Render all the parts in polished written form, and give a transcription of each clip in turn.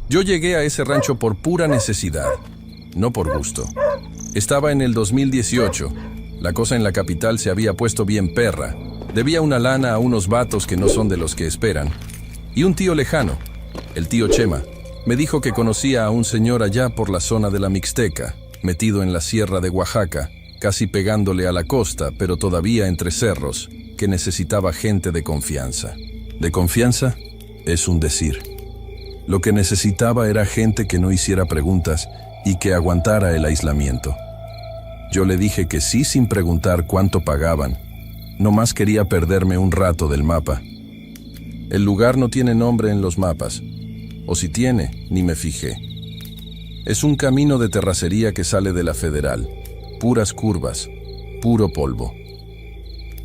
Yo llegué a ese rancho por pura necesidad, no por gusto. Estaba en el 2018. La cosa en la capital se había puesto bien perra. Debía una lana a unos vatos que no son de los que esperan. Y un tío lejano, el tío Chema, me dijo que conocía a un señor allá por la zona de la Mixteca, metido en la sierra de Oaxaca, casi pegándole a la costa, pero todavía entre cerros, que necesitaba gente de confianza. ¿De confianza? Es un decir. Lo que necesitaba era gente que no hiciera preguntas y que aguantara el aislamiento. Yo le dije que sí sin preguntar cuánto pagaban. Nomás quería perderme un rato del mapa. El lugar no tiene nombre en los mapas. O si tiene, ni me fijé. Es un camino de terracería que sale de la Federal. Puras curvas, puro polvo.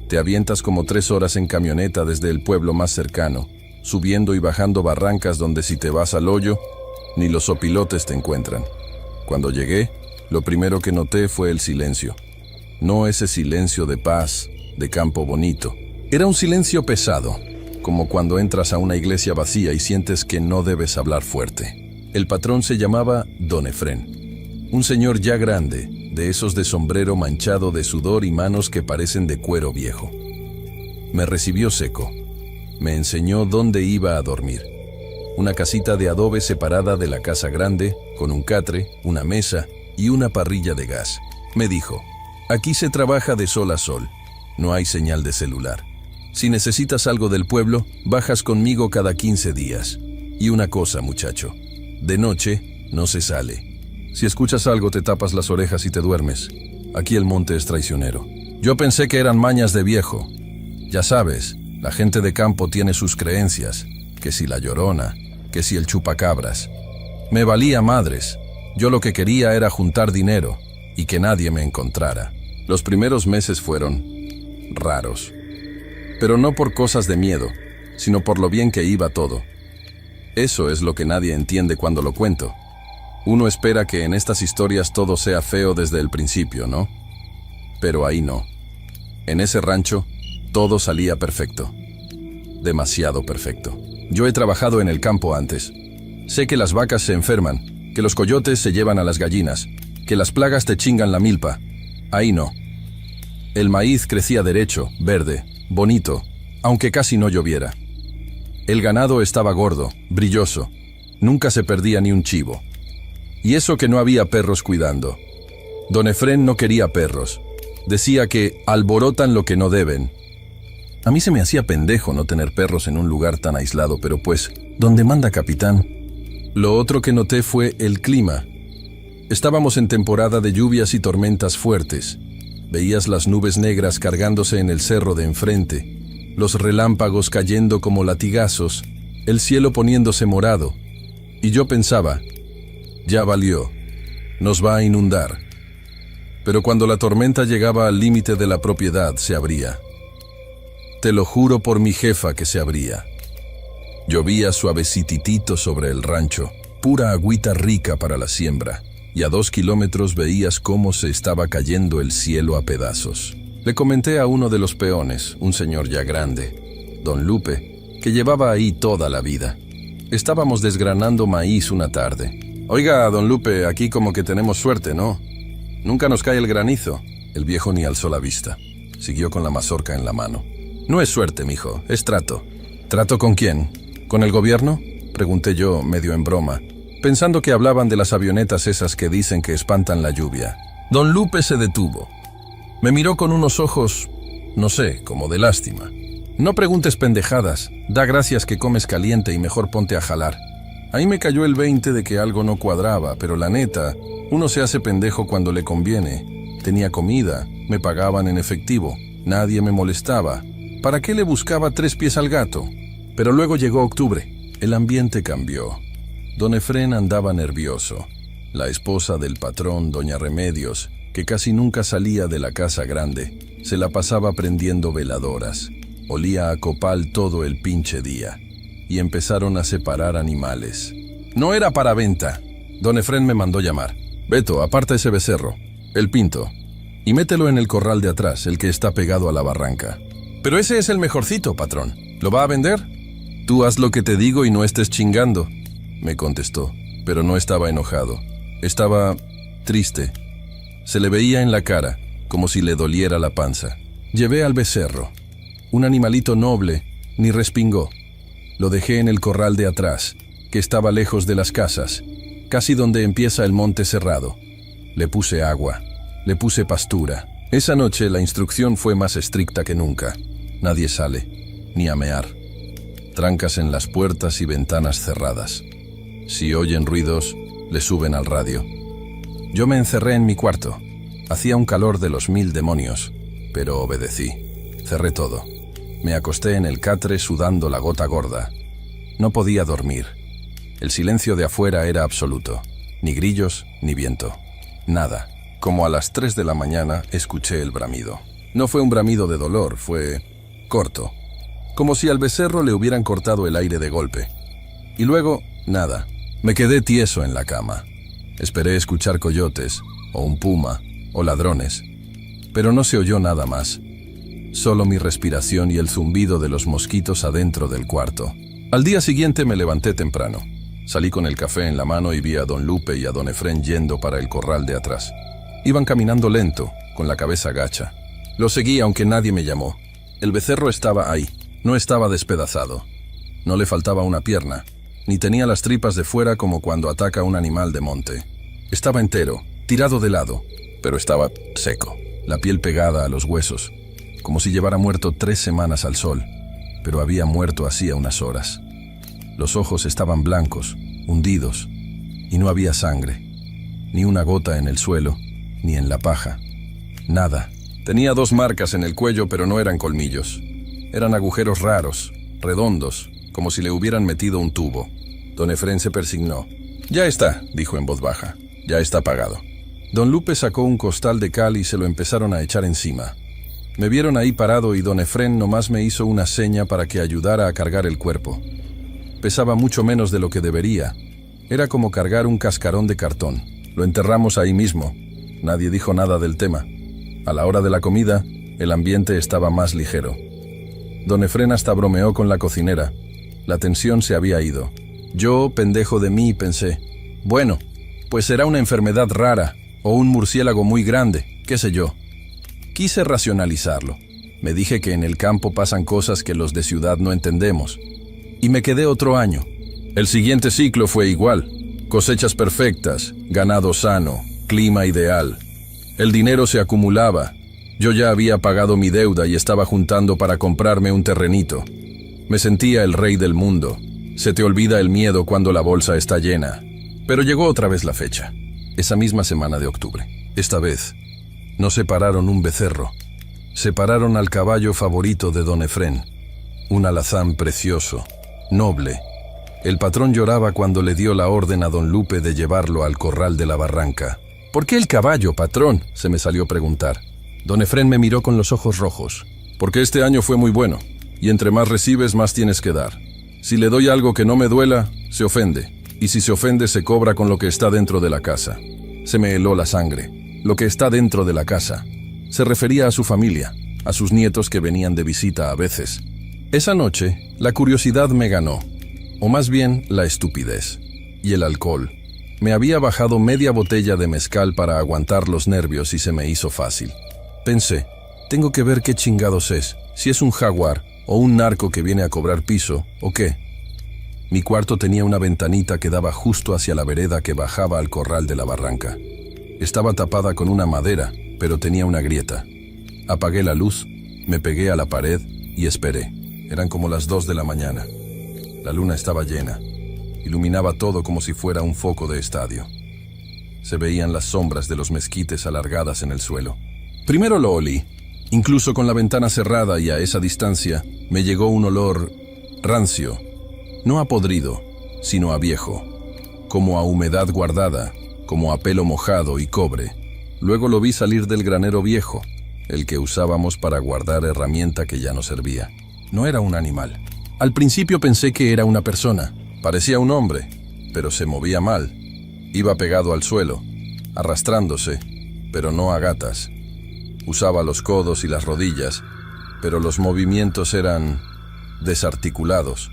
Te avientas como 3 horas en camioneta desde el pueblo más cercano, subiendo y bajando barrancas donde si te vas al hoyo, ni los opilotes te encuentran. Cuando llegué, lo primero que noté fue el silencio. No ese silencio de paz, de campo bonito. Era un silencio pesado, como cuando entras a una iglesia vacía y sientes que no debes hablar fuerte. El patrón se llamaba Don Efrén, un señor ya grande, de esos de sombrero manchado de sudor y manos que parecen de cuero viejo. Me recibió seco. Me enseñó dónde iba a dormir. Una casita de adobe separada de la casa grande, con un catre, una mesa y una parrilla de gas. Me dijo, aquí se trabaja de sol a sol. No hay señal de celular. Si necesitas algo del pueblo, bajas conmigo cada 15 días. Y una cosa, muchacho, de noche no se sale. Si escuchas algo, te tapas las orejas y te duermes. Aquí el monte es traicionero. Yo pensé que eran mañas de viejo. Ya sabes, la gente de campo tiene sus creencias, que si la Llorona, que si el chupacabras. Me valía madres. Yo lo que quería era juntar dinero y que nadie me encontrara. Los primeros meses fueron raros. Pero no por cosas de miedo, sino por lo bien que iba todo. Eso es lo que nadie entiende cuando lo cuento. Uno espera que en estas historias todo sea feo desde el principio, ¿no? Pero ahí no. En ese rancho, todo salía perfecto. Demasiado perfecto. Yo he trabajado en el campo antes. Sé que las vacas se enferman, que los coyotes se llevan a las gallinas, que las plagas te chingan la milpa. Ahí no. El maíz crecía derecho, verde, bonito, aunque casi no lloviera. El ganado estaba gordo, brilloso. Nunca se perdía ni un chivo. Y eso que no había perros cuidando. Don Efrén no quería perros. Decía que alborotan lo que no deben. A mí se me hacía pendejo no tener perros en un lugar tan aislado, pero pues, ¿dónde manda capitán? Lo otro que noté fue el clima. Estábamos en temporada de lluvias y tormentas fuertes. Veías las nubes negras cargándose en el cerro de enfrente, los relámpagos cayendo como latigazos, el cielo poniéndose morado. Y yo pensaba, ya valió, nos va a inundar. Pero cuando la tormenta llegaba al límite de la propiedad, se abría. Te lo juro por mi jefa que se abría. Llovía suavecititito sobre el rancho, pura agüita rica para la siembra, y a 2 kilómetros veías cómo se estaba cayendo el cielo a pedazos. Le comenté a uno de los peones, un señor ya grande, don Lupe, que llevaba ahí toda la vida. Estábamos desgranando maíz una tarde. Oiga, don Lupe, aquí como que tenemos suerte, ¿no? Nunca nos cae el granizo. El viejo ni alzó la vista. Siguió con la mazorca en la mano. No es suerte, mijo, es trato. ¿Trato con quién? ¿Con el gobierno? Pregunté yo, medio en broma, pensando que hablaban de las avionetas esas que dicen que espantan la lluvia. Don Lupe se detuvo. Me miró con unos ojos, no sé, como de lástima. No preguntes pendejadas, da gracias que comes caliente y mejor ponte a jalar. Ahí me cayó el 20 de que algo no cuadraba, pero la neta, uno se hace pendejo cuando le conviene. Tenía comida, me pagaban en efectivo, nadie me molestaba. ¿Para qué le buscaba 3 pies al gato? Pero luego llegó octubre, el ambiente cambió. Don Efrén andaba nervioso. La esposa del patrón, doña Remedios, que casi nunca salía de la casa grande, se la pasaba prendiendo veladoras. Olía a copal todo el pinche día. Y empezaron a separar animales. No era para venta. Don Efrén me mandó llamar. Beto, aparta ese becerro, el pinto, y mételo en el corral de atrás, el que está pegado a la barranca. Pero ese es el mejorcito, patrón. ¿Lo va a vender? Tú haz lo que te digo y no estés chingando. me contestó, pero no estaba enojado. Estaba triste. Se le veía en la cara, como si le doliera la panza. Llevé al becerro. Un animalito noble, ni respingó. Lo dejé en el corral de atrás, que estaba lejos de las casas, casi donde empieza el monte cerrado. Le puse agua, le puse pastura. Esa noche la instrucción fue más estricta que nunca. Nadie sale, ni a mear. Trancas en las puertas y ventanas cerradas. Si oyen ruidos, le suben al radio. Yo me encerré en mi cuarto. Hacía un calor de los 1000 demonios, pero obedecí. Cerré todo. Me acosté en el catre sudando la gota gorda. No podía dormir. El silencio de afuera era absoluto. Ni grillos, ni viento. Nada. Como a las 3 de la mañana escuché el bramido. No fue un bramido de dolor, fue corto. Como si al becerro le hubieran cortado el aire de golpe. Y luego, nada. Me quedé tieso en la cama. Esperé escuchar coyotes, o un puma, o ladrones. Pero no se oyó nada más. Solo mi respiración y el zumbido de los mosquitos adentro del cuarto. Al día siguiente me levanté temprano. Salí con el café en la mano y vi a don Lupe y a don Efrén yendo para el corral de atrás. Iban caminando lento, con la cabeza gacha. Lo seguí aunque nadie me llamó. El becerro estaba ahí, no estaba despedazado. No le faltaba una pierna, ni tenía las tripas de fuera como cuando ataca un animal de monte. Estaba entero, tirado de lado, pero estaba seco, la piel pegada a los huesos, como si llevara muerto 3 semanas al sol, pero había muerto hacía unas horas. Los ojos estaban blancos, hundidos, y no había sangre, ni una gota en el suelo, ni en la paja. Nada. Tenía 2 marcas en el cuello, pero no eran colmillos. Eran agujeros raros, redondos, como si le hubieran metido un tubo. Don Efrén se persignó. «Ya está», dijo en voz baja. «Ya está pagado». Don Lupe sacó un costal de cal y se lo empezaron a echar encima. Me vieron ahí parado y don Efrén nomás me hizo una seña para que ayudara a cargar el cuerpo. Pesaba mucho menos de lo que debería. Era como cargar un cascarón de cartón. Lo enterramos ahí mismo. Nadie dijo nada del tema. A la hora de la comida, el ambiente estaba más ligero. Don Efrén hasta bromeó con la cocinera. La tensión se había ido. Yo, pendejo de mí, pensé, bueno, pues será una enfermedad rara, o un murciélago muy grande, qué sé yo. Quise racionalizarlo. Me dije que en el campo pasan cosas que los de ciudad no entendemos. Y me quedé otro año. El siguiente ciclo fue igual. Cosechas perfectas, ganado sano, clima ideal. El dinero se acumulaba. Yo ya había pagado mi deuda y estaba juntando para comprarme un terrenito. Me sentía el rey del mundo. Se te olvida el miedo cuando la bolsa está llena. Pero llegó otra vez la fecha. Esa misma semana de octubre. Esta vez, no separaron un becerro. Separaron al caballo favorito de don Efrén. Un alazán precioso, noble. El patrón lloraba cuando le dio la orden a don Lupe de llevarlo al corral de la barranca. «¿Por qué el caballo, patrón?», se me salió a preguntar. Don Efrén me miró con los ojos rojos. «Porque este año fue muy bueno, y entre más recibes, más tienes que dar. Si le doy algo que no me duela, se ofende, y si se ofende, se cobra con lo que está dentro de la casa». Se me heló la sangre. Lo que está dentro de la casa. Se refería a su familia, a sus nietos que venían de visita a veces. Esa noche, la curiosidad me ganó, o más bien, la estupidez, y el alcohol. Me había bajado media botella de mezcal para aguantar los nervios y se me hizo fácil. Pensé, tengo que ver qué chingados es, si es un jaguar o un narco que viene a cobrar piso, o qué. Mi cuarto tenía una ventanita que daba justo hacia la vereda que bajaba al corral de la barranca. Estaba tapada con una madera, pero tenía una grieta. Apagué la luz, me pegué a la pared y esperé. Eran como las 2 de la mañana. La luna estaba llena. Iluminaba todo como si fuera un foco de estadio. Se veían las sombras de los mezquites alargadas en el suelo. Primero lo olí. Incluso con la ventana cerrada y a esa distancia, me llegó un olor rancio. No a podrido, sino a viejo. Como a humedad guardada, como a pelo mojado y cobre. Luego lo vi salir del granero viejo, el que usábamos para guardar herramienta que ya no servía. No era un animal. Al principio pensé que era una persona. Parecía un hombre, pero se movía mal. Iba pegado al suelo, arrastrándose, pero no a gatas. Usaba los codos y las rodillas, pero los movimientos eran desarticulados.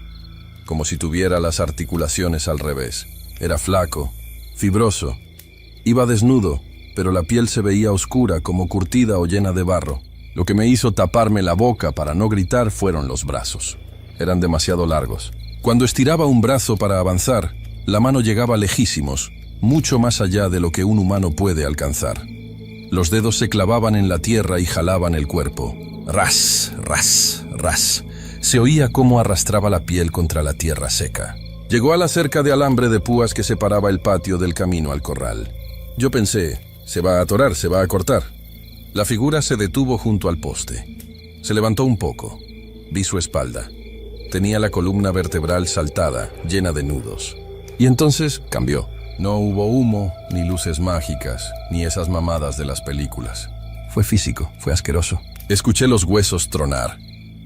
como si tuviera las articulaciones al revés. Era flaco, fibroso. Iba desnudo, pero la piel se veía oscura, como curtida o llena de barro. Lo que me hizo taparme la boca para no gritar fueron los brazos. Eran demasiado largos. Cuando estiraba un brazo para avanzar, la mano llegaba lejísimos, mucho más allá de lo que un humano puede alcanzar. Los dedos se clavaban en la tierra y jalaban el cuerpo. Ras, ras, ras. Se oía cómo arrastraba la piel contra la tierra seca. Llegó a la cerca de alambre de púas que separaba el patio del camino al corral. Yo pensé, se va a atorar, se va a cortar. La figura se detuvo junto al poste. Se levantó un poco. Vi su espalda. Tenía la columna vertebral saltada, llena de nudos. Y entonces cambió. No hubo humo, ni luces mágicas, ni esas mamadas de las películas. Fue físico, fue asqueroso. Escuché los huesos tronar.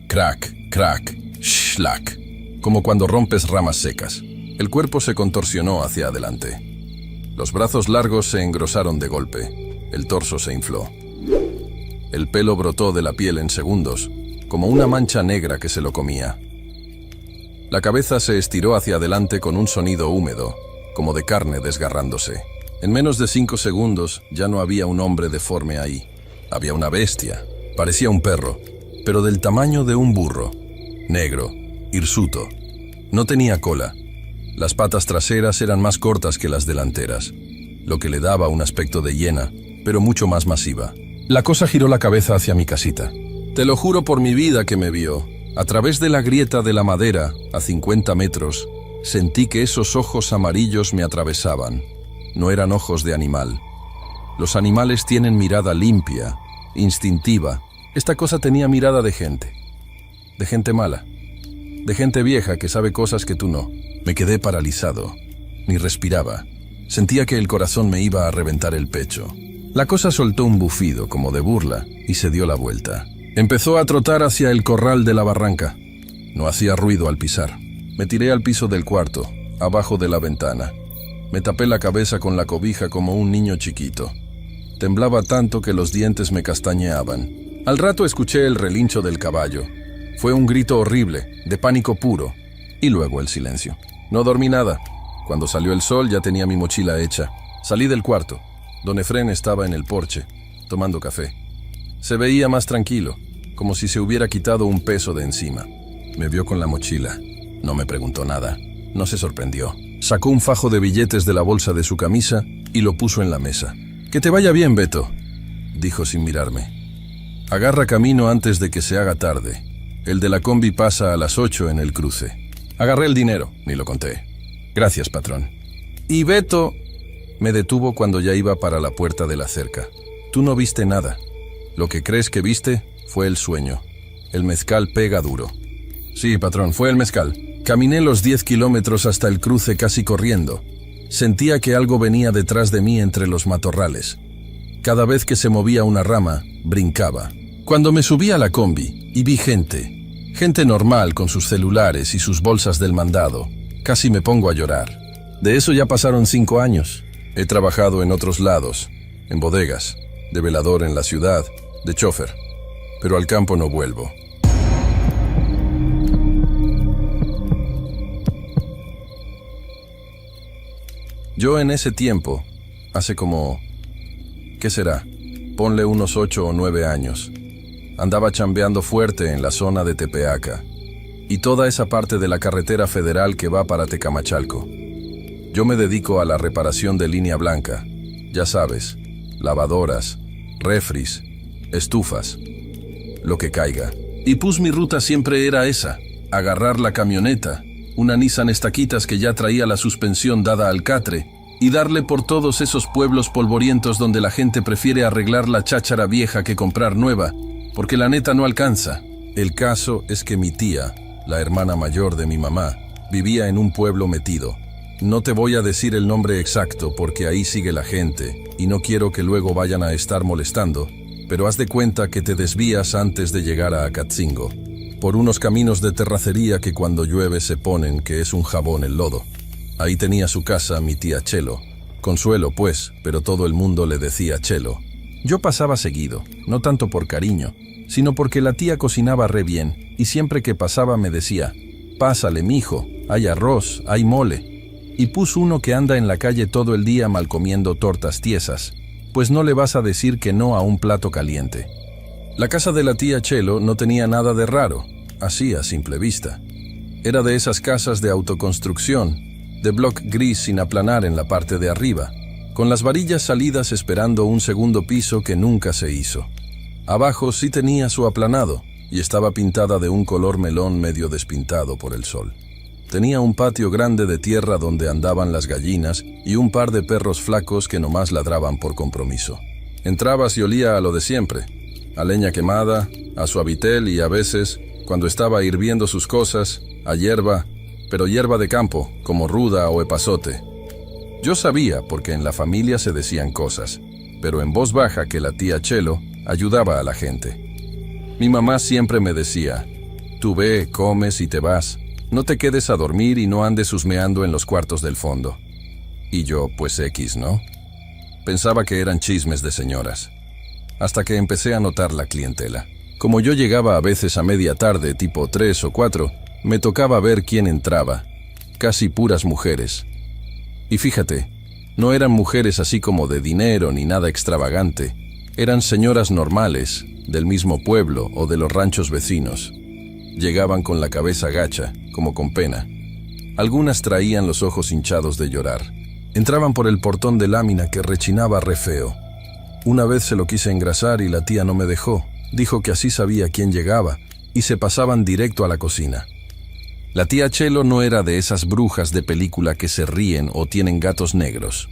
Crack, crack, shlack. Como cuando rompes ramas secas. El cuerpo se contorsionó hacia adelante. Los brazos largos se engrosaron de golpe. El torso se infló. El pelo brotó de la piel en segundos, como una mancha negra que se lo comía. La cabeza se estiró hacia adelante con un sonido húmedo, como de carne desgarrándose. En menos de 5 segundos ya no había un hombre deforme ahí. Había una bestia. Parecía un perro, pero del tamaño de un burro. Negro, hirsuto. No tenía cola. Las patas traseras eran más cortas que las delanteras, lo que le daba un aspecto de hiena, pero mucho más masiva. La cosa giró la cabeza hacia mi casita. Te lo juro por mi vida que me vio. A través de la grieta de la madera, a 50 metros, sentí que esos ojos amarillos me atravesaban. No eran ojos de animal. Los animales tienen mirada limpia, instintiva. Esta cosa tenía mirada de gente mala, de gente vieja que sabe cosas que tú no. Me quedé paralizado, ni respiraba. Sentía que el corazón me iba a reventar el pecho. La cosa soltó un bufido como de burla y se dio la vuelta. Empezó a trotar hacia el corral de la barranca. No hacía ruido al pisar. Me tiré al piso del cuarto, abajo de la ventana. Me tapé la cabeza con la cobija como un niño chiquito. Temblaba tanto que los dientes me castañeaban. Al rato escuché el relincho del caballo. Fue un grito horrible, de pánico puro, y luego el silencio. No dormí nada. Cuando salió el sol ya tenía mi mochila hecha. Salí del cuarto. Don Efrén estaba en el porche, tomando café. Se veía más tranquilo, como si se hubiera quitado un peso de encima. Me vio con la mochila. No me preguntó nada. No se sorprendió. Sacó un fajo de billetes de la bolsa de su camisa y lo puso en la mesa. «Que te vaya bien, Beto», dijo sin mirarme. «Agarra camino antes de que se haga tarde. El de la combi pasa a las 8 en el cruce». Agarré el dinero, ni lo conté. «Gracias, patrón». «Y Beto...» Me detuvo cuando ya iba para la puerta de la cerca. «Tú no viste nada. Lo que crees que viste fue el sueño. El mezcal pega duro». «Sí, patrón, fue el mezcal». Caminé los 10 kilómetros hasta el cruce casi corriendo. Sentía que algo venía detrás de mí entre los matorrales. Cada vez que se movía una rama, brincaba. Cuando me subí a la combi y vi gente normal con sus celulares y sus bolsas del mandado, casi me pongo a llorar. De eso ya pasaron 5 años. He trabajado en otros lados, en bodegas, de velador en la ciudad, de chofer, pero al campo no vuelvo. Yo en ese tiempo, hace como, ¿qué será? Ponle unos 8 o 9 años. Andaba chambeando fuerte en la zona de Tepeaca y toda esa parte de la carretera federal que va para Tecamachalco. Yo me dedico a la reparación de línea blanca, ya sabes, lavadoras, refris, estufas, lo que caiga. Y pues mi ruta siempre era esa, agarrar la camioneta, una Nissan Estaquitas que ya traía la suspensión dada al catre, y darle por todos esos pueblos polvorientos donde la gente prefiere arreglar la cháchara vieja que comprar nueva, porque la neta no alcanza. El caso es que mi tía, la hermana mayor de mi mamá, vivía en un pueblo metido. No te voy a decir el nombre exacto porque ahí sigue la gente, y no quiero que luego vayan a estar molestando, pero haz de cuenta que te desvías antes de llegar a Acatzingo, por unos caminos de terracería que cuando llueve se ponen que es un jabón el lodo. Ahí tenía su casa mi tía Chelo. Consuelo, pues, pero todo el mundo le decía Chelo. Yo pasaba seguido, no tanto por cariño, sino porque la tía cocinaba re bien, y siempre que pasaba me decía, pásale, mijo, hay arroz, hay mole. Y puso uno que anda en la calle todo el día mal comiendo tortas tiesas, pues no le vas a decir que no a un plato caliente. La casa de la tía Chelo no tenía nada de raro, así a simple vista. Era de esas casas de autoconstrucción, de bloc gris sin aplanar en la parte de arriba, con las varillas salidas esperando un segundo piso que nunca se hizo. Abajo sí tenía su aplanado, y estaba pintada de un color melón medio despintado por el sol. Tenía un patio grande de tierra donde andaban las gallinas y un par de perros flacos que nomás ladraban por compromiso. Entrabas y olía a lo de siempre, a leña quemada, a suavitel y a veces, cuando estaba hirviendo sus cosas, a hierba, pero hierba de campo, como ruda o epazote. Yo sabía, porque en la familia se decían cosas, pero en voz baja, que la tía Chelo ayudaba a la gente. Mi mamá siempre me decía: tú ve, comes y te vas. No te quedes a dormir y no andes husmeando en los cuartos del fondo. Y yo, pues X, ¿no? Pensaba que eran chismes de señoras. Hasta que empecé a notar la clientela. Como yo llegaba a veces a media tarde, tipo 3 o 4, me tocaba ver quién entraba. Casi puras mujeres. Y fíjate, no eran mujeres así como de dinero ni nada extravagante. Eran señoras normales, del mismo pueblo o de los ranchos vecinos. Llegaban con la cabeza gacha, como con pena. Algunas traían los ojos hinchados de llorar. Entraban por el portón de lámina que rechinaba re feo. Una vez se lo quise engrasar y la tía no me dejó. Dijo que así sabía quién llegaba, y se pasaban directo a la cocina. La tía Chelo no era de esas brujas de película que se ríen o tienen gatos negros.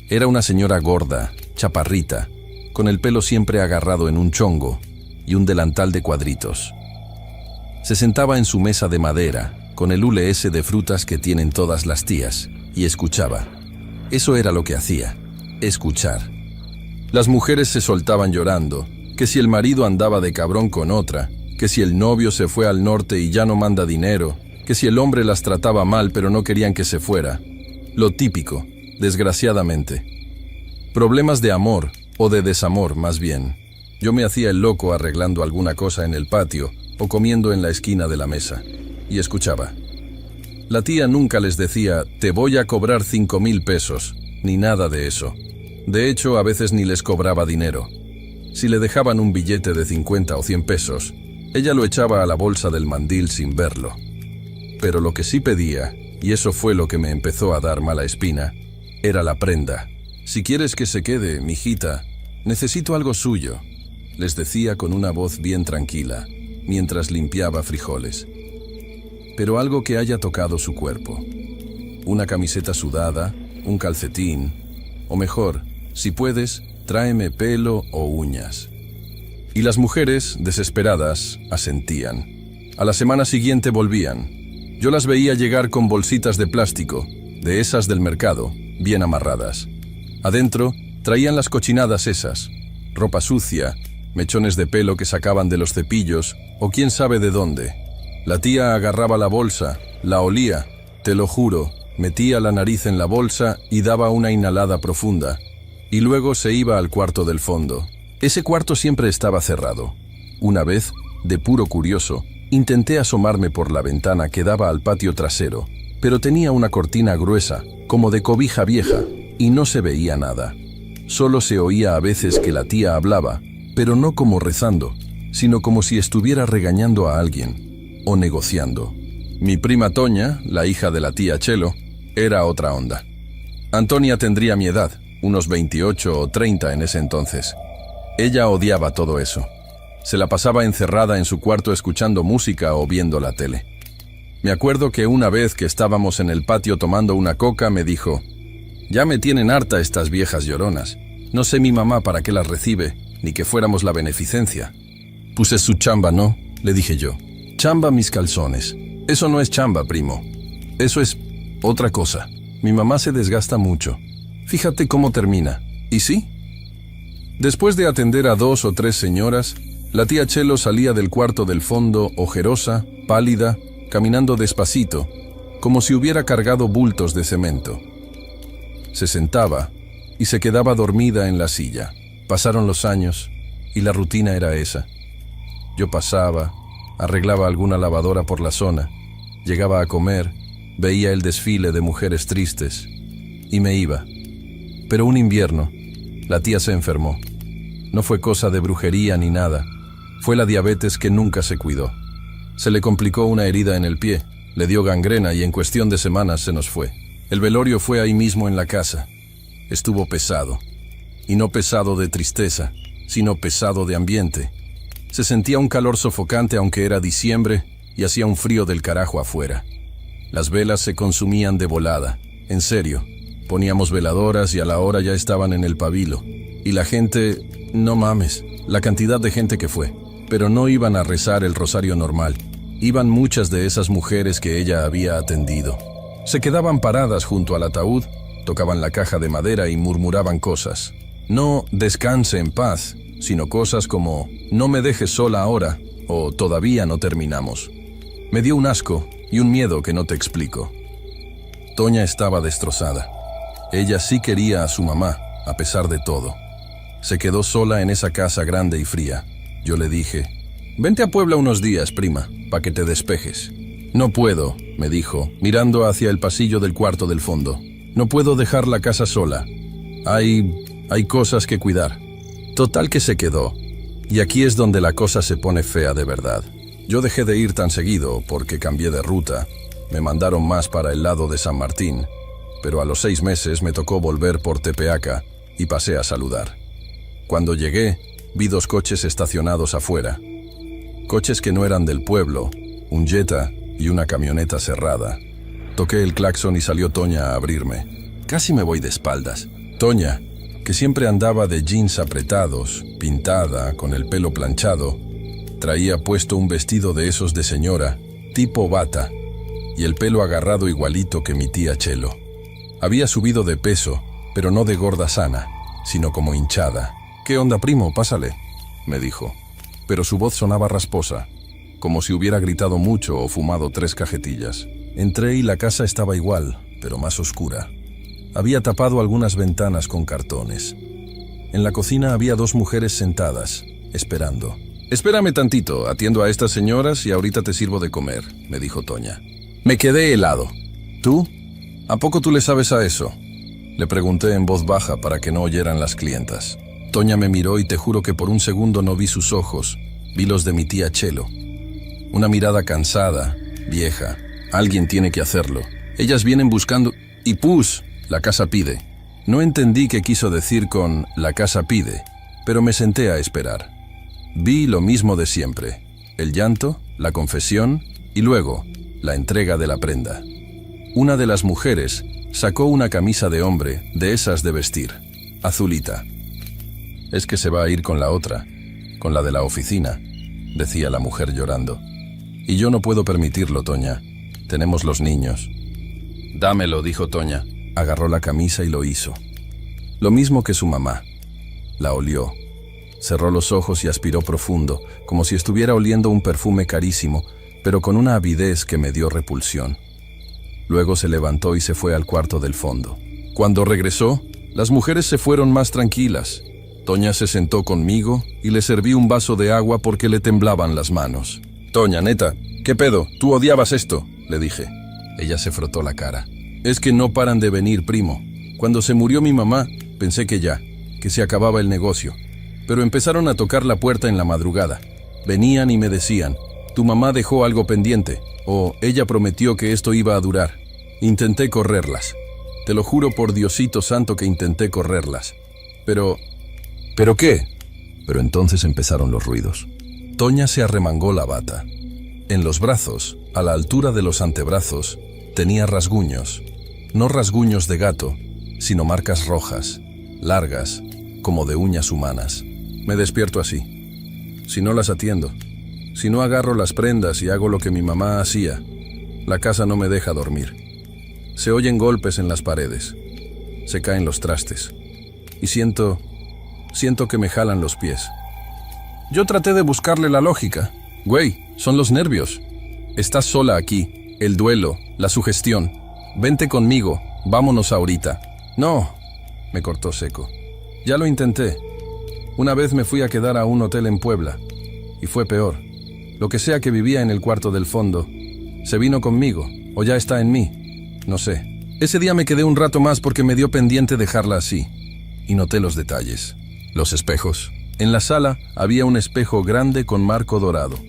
Era una señora gorda, chaparrita, con el pelo siempre agarrado en un chongo y un delantal de cuadritos. Se sentaba en su mesa de madera, con el hule ese de frutas que tienen todas las tías, y escuchaba. Eso era lo que hacía, escuchar. Las mujeres se soltaban llorando, que si el marido andaba de cabrón con otra, que si el novio se fue al norte y ya no manda dinero, que si el hombre las trataba mal pero no querían que se fuera. Lo típico, desgraciadamente. Problemas de amor, o de desamor más bien. Yo me hacía el loco arreglando alguna cosa en el patio, o comiendo en la esquina de la mesa, y escuchaba. La tía nunca les decía: te voy a cobrar 5,000 pesos, ni nada de eso. De hecho, a veces ni les cobraba dinero. Si le dejaban un billete de 50 o 100 pesos, ella lo echaba a la bolsa del mandil sin verlo. Pero lo que sí pedía, y eso fue lo que me empezó a dar mala espina, era la prenda. Si quieres que se quede, mijita, necesito algo suyo, les decía con una voz bien tranquila, mientras limpiaba frijoles. Pero algo que haya tocado su cuerpo. Una camiseta sudada, un calcetín, o mejor, si puedes, tráeme pelo o uñas. Y las mujeres, desesperadas, asentían. A la semana siguiente volvían. Yo las veía llegar con bolsitas de plástico, de esas del mercado, bien amarradas. Adentro, traían las cochinadas esas, ropa sucia, mechones de pelo que sacaban de los cepillos, o quién sabe de dónde. La tía agarraba la bolsa, la olía, te lo juro, metía la nariz en la bolsa y daba una inhalada profunda, y luego se iba al cuarto del fondo. Ese cuarto siempre estaba cerrado. Una vez, de puro curioso, intenté asomarme por la ventana que daba al patio trasero, pero tenía una cortina gruesa, como de cobija vieja, y no se veía nada. Solo se oía a veces que la tía hablaba, pero no como rezando, sino como si estuviera regañando a alguien, o negociando. Mi prima Toña, la hija de la tía Chelo, era otra onda. Antonia tendría mi edad, unos 28 o 30 en ese entonces. Ella odiaba todo eso. Se la pasaba encerrada en su cuarto escuchando música o viendo la tele. Me acuerdo que una vez que estábamos en el patio tomando una coca, me dijo: ya me tienen harta estas viejas lloronas. No sé mi mamá para qué las recibe, ni que fuéramos la beneficencia. Pues es su chamba, ¿no? Le dije yo. Chamba mis calzones. Eso no es chamba, primo. Eso es otra cosa. Mi mamá se desgasta mucho. Fíjate cómo termina. ¿Y sí? Después de atender a 2 o 3 señoras, la tía Chelo salía del cuarto del fondo, ojerosa, pálida, caminando despacito, como si hubiera cargado bultos de cemento. Se sentaba y se quedaba dormida en la silla. Pasaron los años y la rutina era esa. Yo pasaba, arreglaba alguna lavadora por la zona, Llegaba a comer, veía el desfile de mujeres tristes y me iba. Pero un invierno, la tía se enfermó. No fue cosa de brujería ni nada. Fue la diabetes que nunca se cuidó. Se le complicó una herida en el pie, le dio gangrena y en cuestión de semanas se nos fue. El velorio fue ahí mismo en la casa. Estuvo pesado. Y no pesado de tristeza, sino pesado de ambiente. Se sentía un calor sofocante aunque era diciembre y hacía un frío del carajo afuera. Las velas se consumían de volada. En serio, poníamos veladoras y a la hora ya estaban en el pabilo. Y la gente, no mames, la cantidad de gente que fue. Pero no iban a rezar el rosario normal. Iban muchas de esas mujeres que ella había atendido. Se quedaban paradas junto al ataúd, tocaban la caja de madera y murmuraban cosas. No descanse en paz, sino cosas como no me dejes sola ahora o todavía no terminamos. Me dio un asco y un miedo que no te explico. Toña estaba destrozada. Ella sí quería a su mamá, a pesar de todo. Se quedó sola en esa casa grande y fría. Yo le dije, vente a Puebla unos días, prima, pa' que te despejes. No puedo, me dijo, mirando hacia el pasillo del cuarto del fondo. No puedo dejar la casa sola. Hay cosas que cuidar. Total que se quedó. Y aquí es donde la cosa se pone fea de verdad. Yo dejé de ir tan seguido porque cambié de ruta. Me mandaron más para el lado de San Martín. Pero a los 6 meses me tocó volver por Tepeaca y pasé a saludar. Cuando llegué, vi 2 coches estacionados afuera. Coches que no eran del pueblo, un Jetta y una camioneta cerrada. Toqué el claxon y salió Toña a abrirme. Casi me voy de espaldas. Toña, que siempre andaba de jeans apretados, pintada, con el pelo planchado, traía puesto un vestido de esos de señora, tipo bata, y el pelo agarrado igualito que mi tía Chelo. Había subido de peso, pero no de gorda sana, sino como hinchada. «¿Qué onda, primo? Pásale», me dijo. Pero su voz sonaba rasposa, como si hubiera gritado mucho o fumado 3 cajetillas. Entré y la casa estaba igual, pero más oscura. Había tapado algunas ventanas con cartones. En la cocina había 2 mujeres sentadas, esperando. «Espérame tantito, atiendo a estas señoras y ahorita te sirvo de comer», me dijo Toña. Me quedé helado. «¿Tú? ¿A poco tú le sabes a eso?», le pregunté en voz baja para que no oyeran las clientas. Toña me miró y te juro que por un segundo no vi sus ojos, vi los de mi tía Chelo. Una mirada cansada, vieja. Alguien tiene que hacerlo. Ellas vienen buscando... Y pus, la casa pide. No entendí qué quiso decir con la casa pide, pero me senté a esperar. Vi lo mismo de siempre. El llanto, la confesión y luego la entrega de la prenda. Una de las mujeres sacó una camisa de hombre, de esas de vestir, azulita. «Es que se va a ir con la otra, con la de la oficina», decía la mujer llorando. «Y yo no puedo permitirlo, Toña. Tenemos los niños». «Dámelo», dijo Toña. Agarró la camisa y lo hizo. Lo mismo que su mamá. La olió. Cerró los ojos y aspiró profundo, como si estuviera oliendo un perfume carísimo, pero con una avidez que me dio repulsión. Luego se levantó y se fue al cuarto del fondo. Cuando regresó, las mujeres se fueron más tranquilas. Toña se sentó conmigo y le serví un vaso de agua porque le temblaban las manos. «Toña, neta, ¿qué pedo? ¿Tú odiabas esto?», le dije. Ella se frotó la cara. «Es que no paran de venir, primo. Cuando se murió mi mamá, pensé que se acababa el negocio. Pero empezaron a tocar la puerta en la madrugada. Venían y me decían, tu mamá dejó algo pendiente, o ella prometió que esto iba a durar. Intenté correrlas. Te lo juro por Diosito Santo que intenté correrlas. ¿Pero qué?». Pero entonces empezaron los ruidos. Toña se arremangó la bata. En los brazos, a la altura de los antebrazos, tenía rasguños. No rasguños de gato, sino marcas rojas, largas, como de uñas humanas. Me despierto así. Si no las atiendo, si no agarro las prendas y hago lo que mi mamá hacía, la casa no me deja dormir. Se oyen golpes en las paredes. Se caen los trastes. Y siento que me jalan los pies. Yo traté de buscarle la lógica. Güey, son los nervios. Estás sola aquí. El duelo, la sugestión. Vente conmigo, vámonos ahorita. No, me cortó seco. Ya lo intenté. Una vez me fui a quedar a un hotel en Puebla. Y fue peor. Lo que sea que vivía en el cuarto del fondo, ¿Se vino conmigo o ya está en mí? No sé. Ese día me quedé un rato más porque me dio pendiente dejarla así. Y noté los detalles. Los espejos. En la sala había un espejo grande con marco dorado.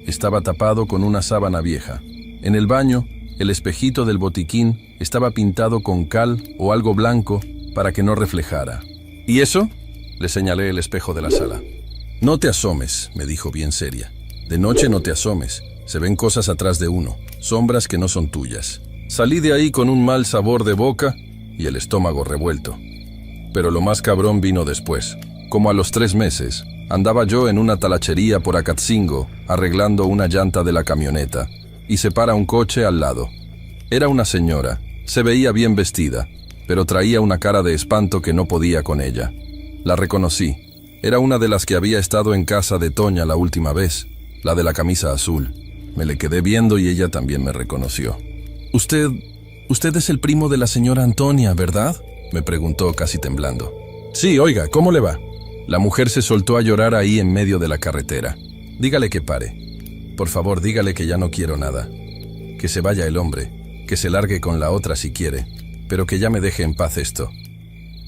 Estaba tapado con una sábana vieja. En el baño, el espejito del botiquín estaba pintado con cal o algo blanco para que no reflejara. ¿Y eso? Le señalé el espejo de la sala. No te asomes, me dijo bien seria. De noche no te asomes. Se ven cosas atrás de uno, sombras que no son tuyas. Salí de ahí con un mal sabor de boca y el estómago revuelto. Pero lo más cabrón vino después. Como a los 3 meses, andaba yo en una talachería por Acatzingo, arreglando una llanta de la camioneta, y se para un coche al lado. Era una señora, se veía bien vestida, pero traía una cara de espanto que no podía con ella. La reconocí. Era una de las que había estado en casa de Toña la última vez, la de la camisa azul. Me le quedé viendo y ella también me reconoció. Usted es el primo de la señora Antonia, ¿verdad?, me preguntó casi temblando. Sí, oiga, ¿cómo le va? La mujer se soltó a llorar ahí en medio de la carretera. Dígale que pare. Por favor, dígale que ya no quiero nada. Que se vaya el hombre, que se largue con la otra si quiere, pero que ya me deje en paz esto.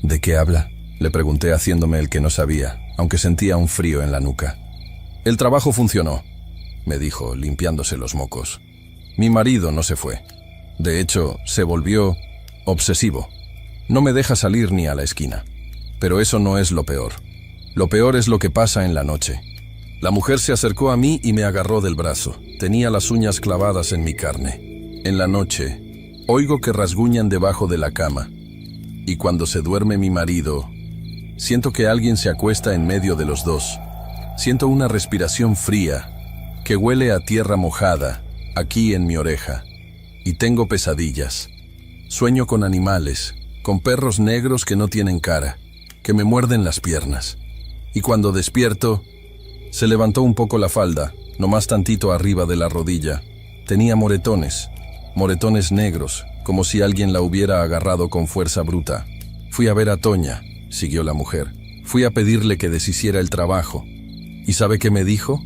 ¿De qué habla?, le pregunté haciéndome el que no sabía, aunque sentía un frío en la nuca. El trabajo funcionó, me dijo, limpiándose los mocos. Mi marido no se fue. De hecho, se volvió obsesivo. No me deja salir ni a la esquina. Pero eso no es lo peor. Lo peor es lo que pasa en la noche. La mujer se acercó a mí y me agarró del brazo. Tenía las uñas clavadas en mi carne. En la noche, oigo que rasguñan debajo de la cama. Y cuando se duerme mi marido, siento que alguien se acuesta en medio de los dos. Siento una respiración fría, que huele a tierra mojada, aquí en mi oreja. Y tengo pesadillas. Sueño con animales, con perros negros que no tienen cara, que me muerden las piernas. Y cuando despierto, se levantó un poco la falda, nomás tantito arriba de la rodilla. Tenía moretones negros, como si alguien la hubiera agarrado con fuerza bruta. Fui a ver a Toña, siguió la mujer. Fui a pedirle que deshiciera el trabajo. ¿Y sabe qué me dijo?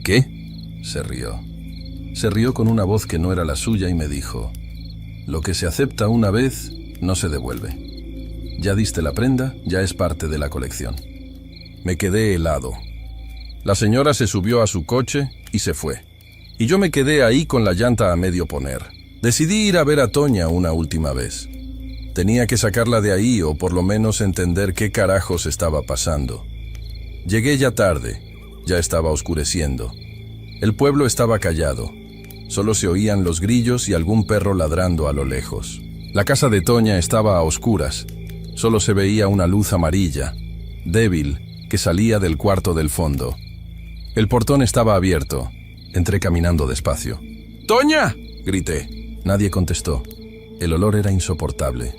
¿Qué? Se rió. Se rió con una voz que no era la suya y me dijo: lo que se acepta una vez, no se devuelve. Ya diste la prenda, ya es parte de la colección. Me quedé helado. La señora se subió a su coche y se fue. Y yo me quedé ahí con la llanta a medio poner. Decidí ir a ver a Toña una última vez. Tenía que sacarla de ahí o por lo menos entender qué carajos estaba pasando. Llegué ya tarde, ya estaba oscureciendo. El pueblo estaba callado. Solo se oían los grillos y algún perro ladrando a lo lejos. La casa de Toña estaba a oscuras. Solo se veía una luz amarilla, débil, que salía del cuarto del fondo. El portón estaba abierto. Entré caminando despacio. ¡Toña!, grité. Nadie contestó. El olor era insoportable.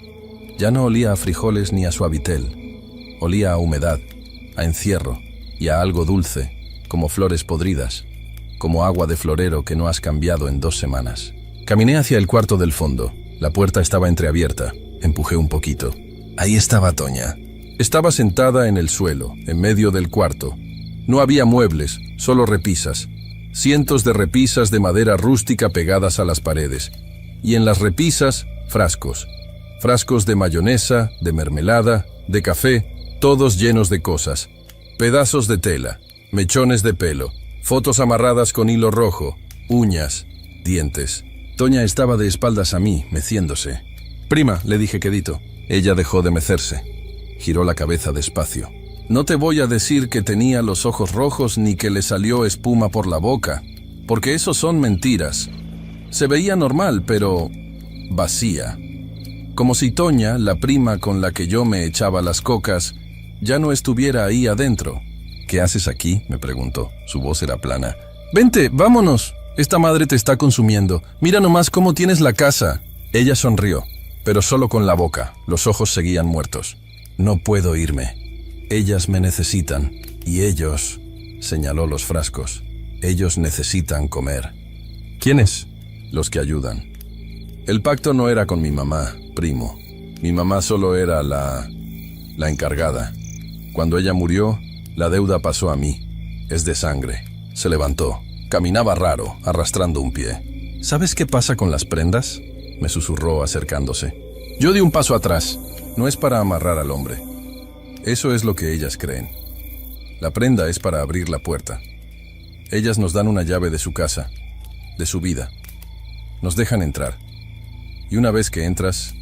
Ya no olía a frijoles ni a suavitel. Olía a humedad, a encierro y a algo dulce, como flores podridas, como agua de florero que no has cambiado en 2 semanas. Caminé hacia el cuarto del fondo. La puerta estaba entreabierta. Empujé un poquito. Ahí estaba Toña. Estaba sentada en el suelo, en medio del cuarto. No había muebles, solo repisas. Cientos de repisas de madera rústica pegadas a las paredes. Y en las repisas, frascos. Frascos de mayonesa, de mermelada, de café, todos llenos de cosas. Pedazos de tela, mechones de pelo, fotos amarradas con hilo rojo, uñas, dientes. Toña estaba de espaldas a mí, meciéndose. «Prima», le dije quedito. Ella dejó de mecerse. Giró la cabeza despacio. No te voy a decir que tenía los ojos rojos ni que le salió espuma por la boca, porque eso son mentiras. Se veía normal, pero vacía. Como si Toña, la prima con la que yo me echaba las cocas, ya no estuviera ahí adentro. «¿Qué haces aquí?», me preguntó. Su voz era plana. «Vente, vámonos. Esta madre te está consumiendo. Mira nomás cómo tienes la casa». Ella sonrió, pero solo con la boca. Los ojos seguían muertos. «No puedo irme. Ellas me necesitan. Y ellos», señaló los frascos, «ellos necesitan comer». «¿Quiénes?». «Los que ayudan». El pacto no era con mi mamá, primo. Mi mamá solo era la encargada. Cuando ella murió, la deuda pasó a mí. Es de sangre. Se levantó. Caminaba raro, arrastrando un pie. ¿Sabes qué pasa con las prendas?, me susurró acercándose. Yo di un paso atrás. No es para amarrar al hombre. Eso es lo que ellas creen. La prenda es para abrir la puerta. Ellas nos dan una llave de su casa, de su vida. Nos dejan entrar. Y una vez que entras,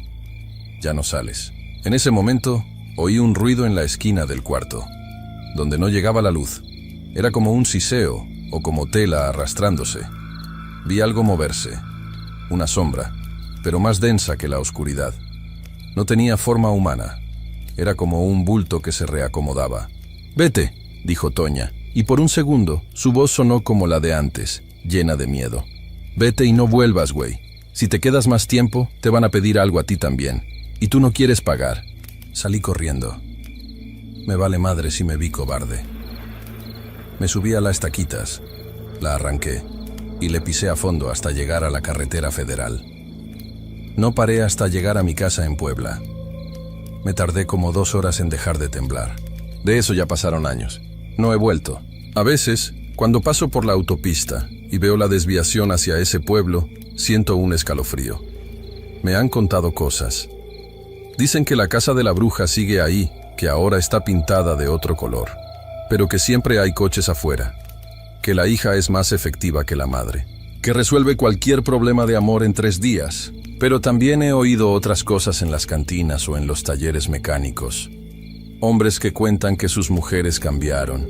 ya no sales. En ese momento, oí un ruido en la esquina del cuarto, donde no llegaba la luz. Era como un siseo o como tela arrastrándose. Vi algo moverse, una sombra, pero más densa que la oscuridad. No tenía forma humana. Era como un bulto que se reacomodaba. «Vete», dijo Toña, y por un segundo su voz sonó como la de antes, llena de miedo. «Vete y no vuelvas, güey. Si te quedas más tiempo, te van a pedir algo a ti también. Y tú no quieres pagar». Salí corriendo. Me vale madre si me vi cobarde. Me subí a las taquitas, la arranqué y le pisé a fondo hasta llegar a la carretera federal. No paré hasta llegar a mi casa en Puebla. Me tardé como 2 horas en dejar de temblar. De eso ya pasaron años. No he vuelto. A veces, cuando paso por la autopista y veo la desviación hacia ese pueblo, siento un escalofrío. Me han contado cosas. Dicen que la casa de la bruja sigue ahí, que ahora está pintada de otro color, pero que siempre hay coches afuera, que la hija es más efectiva que la madre, que resuelve cualquier problema de amor en 3 días, pero también he oído otras cosas en las cantinas o en los talleres mecánicos. Hombres que cuentan que sus mujeres cambiaron,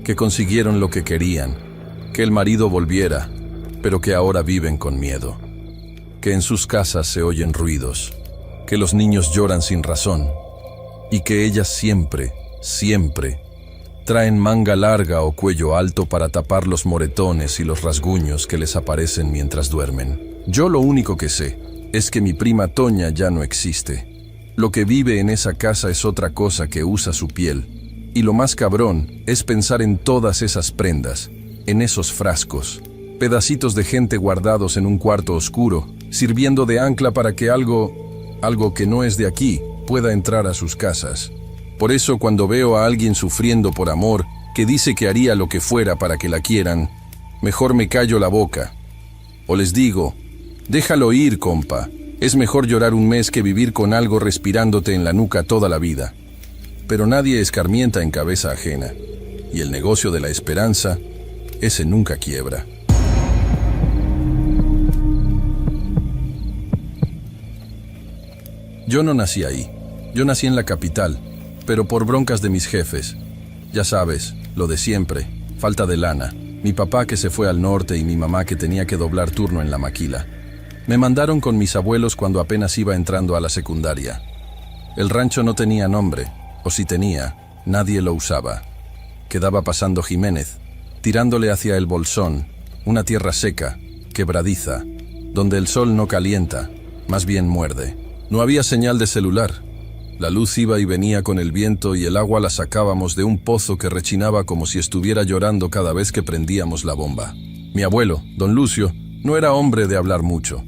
que consiguieron lo que querían, que el marido volviera, pero que ahora viven con miedo, que en sus casas se oyen ruidos, que los niños lloran sin razón, y que ellas siempre, siempre, traen manga larga o cuello alto para tapar los moretones y los rasguños que les aparecen mientras duermen. Yo lo único que sé es que mi prima Toña ya no existe. Lo que vive en esa casa es otra cosa que usa su piel. Y lo más cabrón es pensar en todas esas prendas, en esos frascos, pedacitos de gente guardados en un cuarto oscuro, sirviendo de ancla para que algo que no es de aquí, pueda entrar a sus casas. Por eso cuando veo a alguien sufriendo por amor, que dice que haría lo que fuera para que la quieran, mejor me callo la boca. O les digo, déjalo ir, compa. Es mejor llorar un mes que vivir con algo respirándote en la nuca toda la vida. Pero nadie escarmienta en cabeza ajena. Y el negocio de la esperanza, ese nunca quiebra. Yo no nací ahí. Yo nací en la capital, pero por broncas de mis jefes. Ya sabes, lo de siempre, falta de lana. Mi papá que se fue al norte y mi mamá que tenía que doblar turno en la maquila. Me mandaron con mis abuelos cuando apenas iba entrando a la secundaria. El rancho no tenía nombre, o si tenía, nadie lo usaba. Quedaba pasando Jiménez, tirándole hacia el Bolsón, una tierra seca, quebradiza, donde el sol no calienta, más bien muerde. No había señal de celular. La luz iba y venía con el viento y el agua la sacábamos de un pozo que rechinaba como si estuviera llorando cada vez que prendíamos la bomba. Mi abuelo, don Lucio, no era hombre de hablar mucho.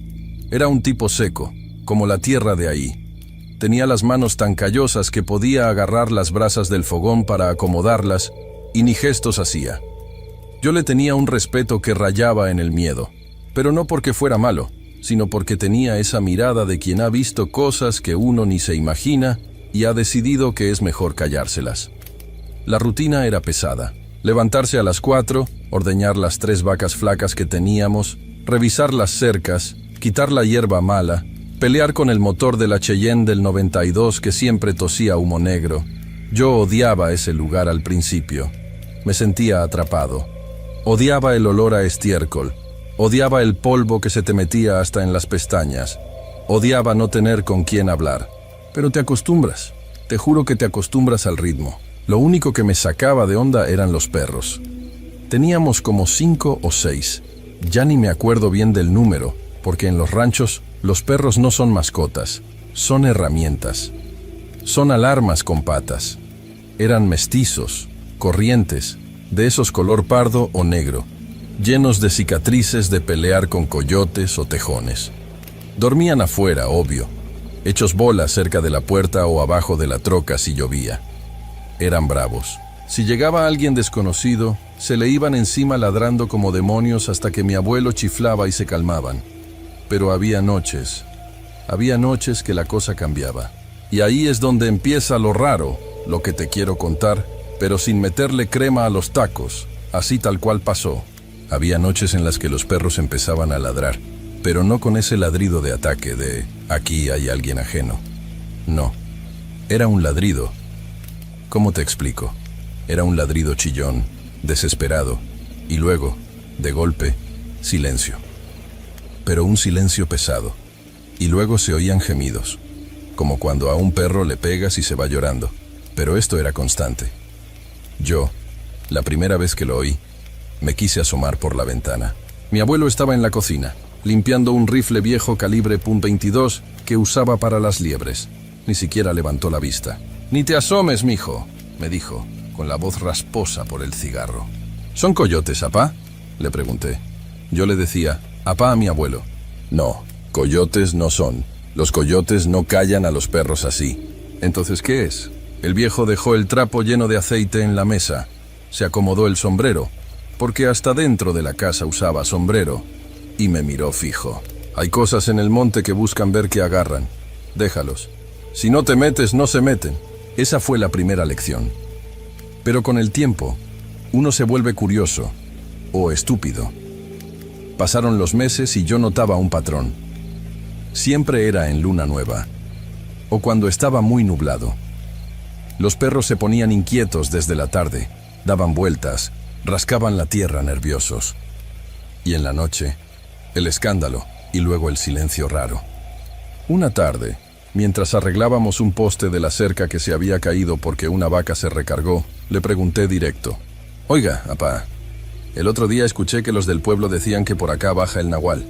Era un tipo seco, como la tierra de ahí. Tenía las manos tan callosas que podía agarrar las brasas del fogón para acomodarlas y ni gestos hacía. Yo le tenía un respeto que rayaba en el miedo, pero no porque fuera malo, sino porque tenía esa mirada de quien ha visto cosas que uno ni se imagina y ha decidido que es mejor callárselas. La rutina era pesada. Levantarse a las 4, ordeñar las 3 vacas flacas que teníamos, revisar las cercas, quitar la hierba mala, pelear con el motor de la Cheyenne del 92 que siempre tosía humo negro. Yo odiaba ese lugar al principio. Me sentía atrapado. Odiaba el olor a estiércol. Odiaba el polvo que se te metía hasta en las pestañas. Odiaba no tener con quién hablar. Pero te acostumbras. Te juro que te acostumbras al ritmo. Lo único que me sacaba de onda eran los perros. Teníamos como 5 o 6. Ya ni me acuerdo bien del número, porque en los ranchos los perros no son mascotas, son herramientas. Son alarmas con patas. Eran mestizos, corrientes, de esos color pardo o negro, llenos de cicatrices de pelear con coyotes o tejones. Dormían afuera, obvio, hechos bolas cerca de la puerta o abajo de la troca si llovía. Eran bravos. Si llegaba alguien desconocido, se le iban encima ladrando como demonios hasta que mi abuelo chiflaba y se calmaban. Pero había noches que la cosa cambiaba. Y ahí es donde empieza lo raro, lo que te quiero contar, pero sin meterle crema a los tacos, así tal cual pasó. Había noches en las que los perros empezaban a ladrar, pero no con ese ladrido de ataque de aquí hay alguien ajeno. No, era un ladrido. ¿Cómo te explico? Era un ladrido chillón, desesperado, y luego, de golpe, silencio. Pero un silencio pesado, y luego se oían gemidos, como cuando a un perro le pegas y se va llorando, pero esto era constante. Yo, la primera vez que lo oí, me quise asomar por la ventana. Mi abuelo estaba en la cocina, limpiando un rifle viejo calibre .22 que usaba para las liebres. Ni siquiera levantó la vista. «Ni te asomes, mijo», me dijo, con la voz rasposa por el cigarro. «¿Son coyotes, apá?», le pregunté. Yo le decía, apá a mi abuelo. «No, coyotes no son. Los coyotes no callan a los perros así». «¿Entonces qué es?». El viejo dejó el trapo lleno de aceite en la mesa. Se acomodó el sombrero, porque hasta dentro de la casa usaba sombrero, y me miró fijo. «Hay cosas en el monte que buscan ver qué agarran. Déjalos. Si no te metes, no se meten». Esa fue la primera lección. Pero con el tiempo, uno se vuelve curioso, o estúpido. Pasaron los meses y yo notaba un patrón. Siempre era en luna nueva, o cuando estaba muy nublado. Los perros se ponían inquietos desde la tarde, daban vueltas, rascaban la tierra nerviosos. Y en la noche, el escándalo y luego el silencio raro. Una tarde, mientras arreglábamos un poste de la cerca que se había caído porque una vaca se recargó, le pregunté directo. «Oiga, apá, el otro día escuché que los del pueblo decían que por acá baja el nahual».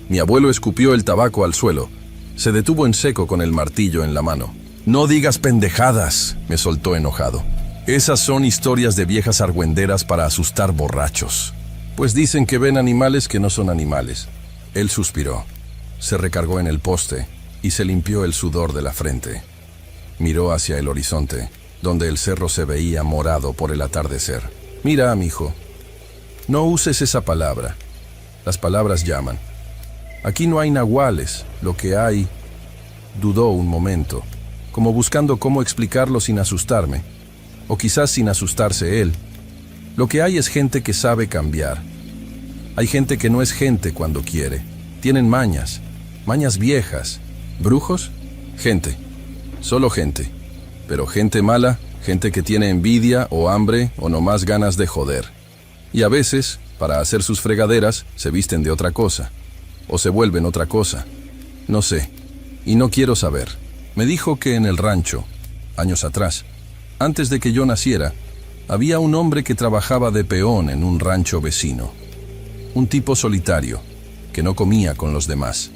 Mi abuelo escupió el tabaco al suelo. Se detuvo en seco con el martillo en la mano. «No digas pendejadas», me soltó enojado. «Esas son historias de viejas argüenderas para asustar borrachos. Pues dicen que ven animales que no son animales». Él suspiró, se recargó en el poste y se limpió el sudor de la frente. Miró hacia el horizonte, donde el cerro se veía morado por el atardecer. «Mira, amigo, no uses esa palabra. Las palabras llaman. Aquí no hay nahuales, lo que hay...». Dudó un momento, como buscando cómo explicarlo sin asustarme, o quizás sin asustarse él. «Lo que hay es gente que sabe cambiar. Hay gente que no es gente cuando quiere. Tienen mañas viejas. ¿Brujos? Gente. Solo gente. Pero gente mala, gente que tiene envidia o hambre o nomás ganas de joder. Y a veces, para hacer sus fregaderas, se visten de otra cosa. O se vuelven otra cosa. No sé. Y no quiero saber». Me dijo que en el rancho, años atrás, antes de que yo naciera, había un hombre que trabajaba de peón en un rancho vecino. Un tipo solitario, que no comía con los demás.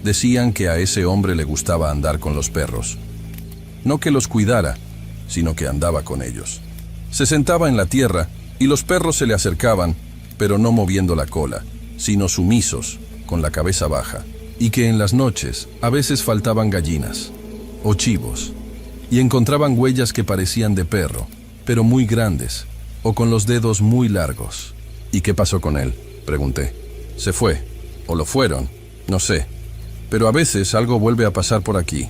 Decían que a ese hombre le gustaba andar con los perros. No que los cuidara, sino que andaba con ellos. Se sentaba en la tierra y los perros se le acercaban, pero no moviendo la cola, sino sumisos, con la cabeza baja. Y que en las noches a veces faltaban gallinas o chivos y encontraban huellas que parecían de perro, pero muy grandes o con los dedos muy largos. «¿Y qué pasó con él?», pregunté. «Se fue, o lo fueron, no sé. Pero a veces algo vuelve a pasar por aquí».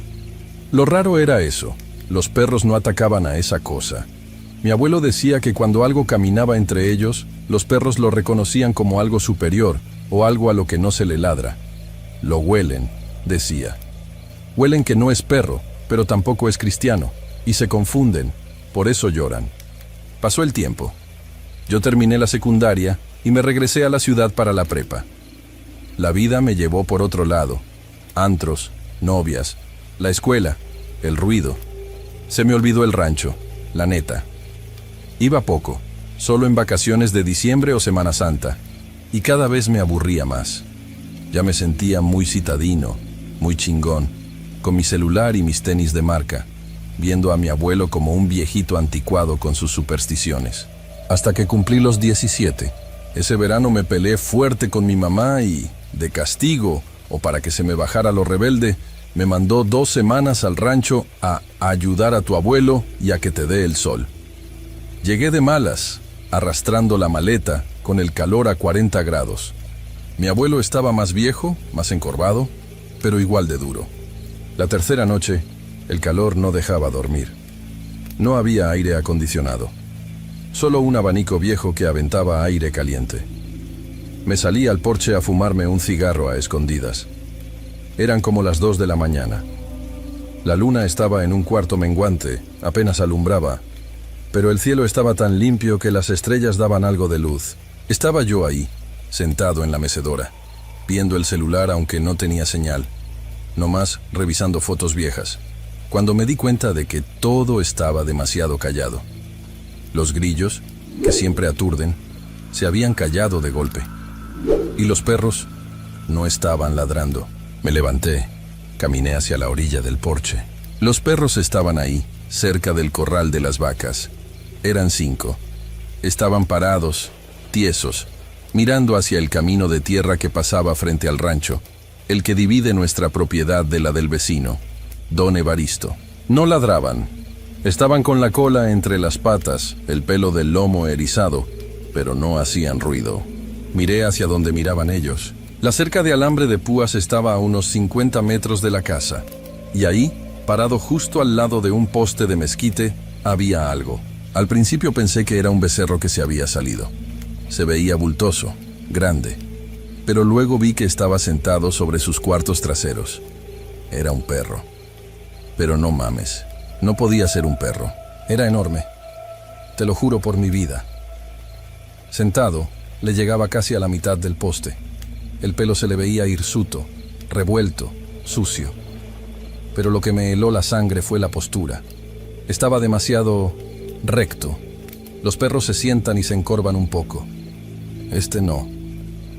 Lo raro era eso, los perros no atacaban a esa cosa. Mi abuelo decía que cuando algo caminaba entre ellos, los perros lo reconocían como algo superior o algo a lo que no se le ladra. «Lo huelen», decía. «Huelen que no es perro, pero tampoco es cristiano, y se confunden, por eso lloran». Pasó el tiempo. Yo terminé la secundaria y me regresé a la ciudad para la prepa. La vida me llevó por otro lado. Antros, novias, la escuela, el ruido. Se me olvidó el rancho, la neta. Iba poco, solo en vacaciones de diciembre o Semana Santa, y cada vez me aburría más. Ya me sentía muy citadino, muy chingón, con mi celular y mis tenis de marca, viendo a mi abuelo como un viejito anticuado con sus supersticiones. Hasta que cumplí los 17. Ese verano me peleé fuerte con mi mamá y, de castigo, o para que se me bajara lo rebelde, me mandó 2 semanas al rancho a ayudar a tu abuelo y a que te dé el sol. Llegué de malas, arrastrando la maleta, con el calor a 40 grados. Mi abuelo estaba más viejo, más encorvado, pero igual de duro. La tercera noche, el calor no dejaba dormir. No había aire acondicionado. Solo un abanico viejo que aventaba aire caliente. Me salí al porche a fumarme un cigarro a escondidas. Eran como las 2 de la mañana. La luna estaba en un cuarto menguante, apenas alumbraba, pero el cielo estaba tan limpio que las estrellas daban algo de luz. Estaba yo ahí, sentado en la mecedora, viendo el celular aunque no tenía señal, nomás revisando fotos viejas, cuando me di cuenta de que todo estaba demasiado callado. Los grillos, que siempre aturden, se habían callado de golpe. Y los perros no estaban ladrando. Me levanté, caminé hacia la orilla del porche. Los perros estaban ahí, cerca del corral de las vacas. Eran 5. Estaban parados, tiesos, mirando hacia el camino de tierra que pasaba frente al rancho, el que divide nuestra propiedad de la del vecino, don Evaristo. No ladraban. Estaban con la cola entre las patas, el pelo del lomo erizado, pero no hacían ruido. Miré hacia donde miraban ellos. La cerca de alambre de púas estaba a unos 50 metros de la casa, y ahí, parado justo al lado de un poste de mezquite, había algo. Al principio pensé que era un becerro que se había salido. Se veía bultoso, grande, pero luego vi que estaba sentado sobre sus cuartos traseros. Era un perro. Pero no mames, no podía ser un perro. Era enorme. Te lo juro por mi vida. Sentado, le llegaba casi a la mitad del poste. El pelo se le veía hirsuto, revuelto, sucio. Pero lo que me heló la sangre fue la postura. Estaba demasiado recto. Los perros se sientan y se encorvan un poco. Este no.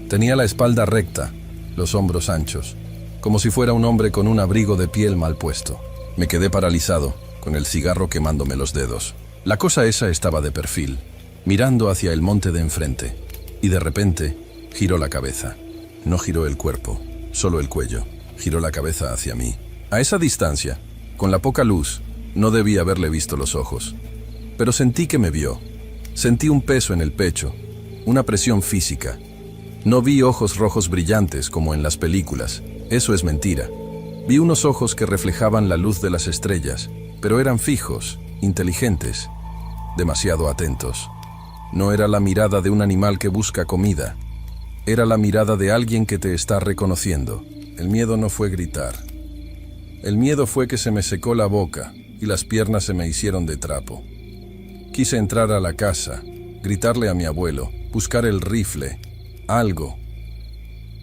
Tenía la espalda recta, los hombros anchos, como si fuera un hombre con un abrigo de piel mal puesto. Me quedé paralizado, con el cigarro quemándome los dedos. La cosa esa estaba de perfil, mirando hacia el monte de enfrente, y de repente giró la cabeza. No giró el cuerpo, solo el cuello. Giró la cabeza hacia mí. A esa distancia, con la poca luz, no debí haberle visto los ojos. Pero sentí que me vio. Sentí un peso en el pecho, una presión física. No vi ojos rojos brillantes como en las películas. Eso es mentira. Vi unos ojos que reflejaban la luz de las estrellas, pero eran fijos, inteligentes, demasiado atentos. No era la mirada de un animal que busca comida. Era la mirada de alguien que te está reconociendo. El miedo no fue gritar. El miedo fue que se me secó la boca y las piernas se me hicieron de trapo. Quise entrar a la casa, gritarle a mi abuelo, buscar el rifle, algo,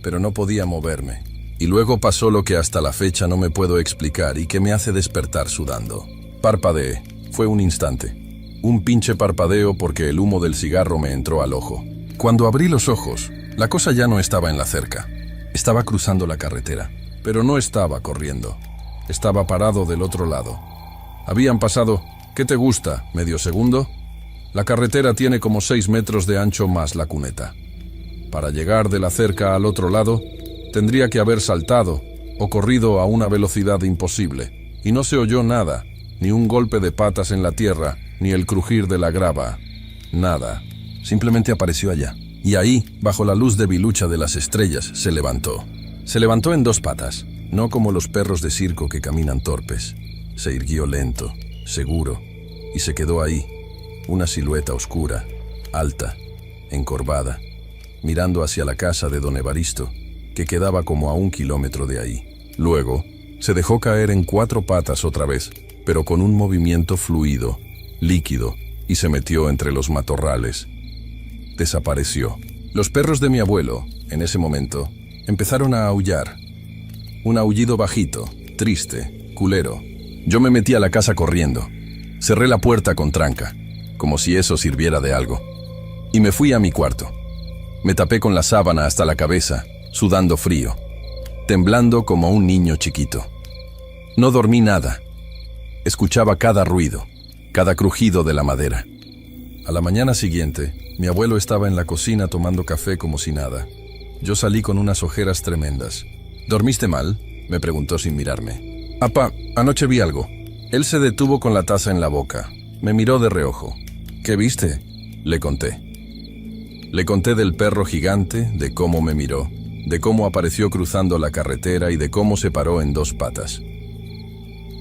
pero no podía moverme. Y luego pasó lo que hasta la fecha no me puedo explicar y que me hace despertar sudando. Parpadeé. Fue un instante. Un pinche parpadeo porque el humo del cigarro me entró al ojo. Cuando abrí los ojos, la cosa ya no estaba en la cerca. Estaba cruzando la carretera, pero no estaba corriendo. Estaba parado del otro lado. Habían pasado, ¿qué te gusta? ¿Medio segundo? La carretera tiene como 6 metros de ancho más la cuneta. Para llegar de la cerca al otro lado, tendría que haber saltado o corrido a una velocidad imposible. Y no se oyó nada, ni un golpe de patas en la tierra, ni el crujir de la grava. Nada. Simplemente apareció allá. Y ahí, bajo la luz debilucha de las estrellas, se levantó. Se levantó en 2 patas, no como los perros de circo que caminan torpes. Se irguió lento, seguro, y se quedó ahí, una silueta oscura, alta, encorvada, mirando hacia la casa de don Evaristo, que quedaba como a 1 kilómetro de ahí. Luego, se dejó caer en 4 patas otra vez, pero con un movimiento fluido, líquido, y se metió entre los matorrales. Desapareció. Los perros de mi abuelo, en ese momento, empezaron a aullar. Un aullido bajito, triste, culero. Yo me metí a la casa corriendo. Cerré la puerta con tranca, como si eso sirviera de algo. Y me fui a mi cuarto. Me tapé con la sábana hasta la cabeza, sudando frío, temblando como un niño chiquito. No dormí nada. Escuchaba cada ruido, cada crujido de la madera. A la mañana siguiente, mi abuelo estaba en la cocina tomando café como si nada. Yo salí con unas ojeras tremendas. ¿Dormiste mal?, me preguntó sin mirarme. Apá, anoche vi algo. Él se detuvo con la taza en la boca. Me miró de reojo. ¿Qué viste? Le conté. Le conté del perro gigante, de cómo me miró, de cómo apareció cruzando la carretera y de cómo se paró en dos patas.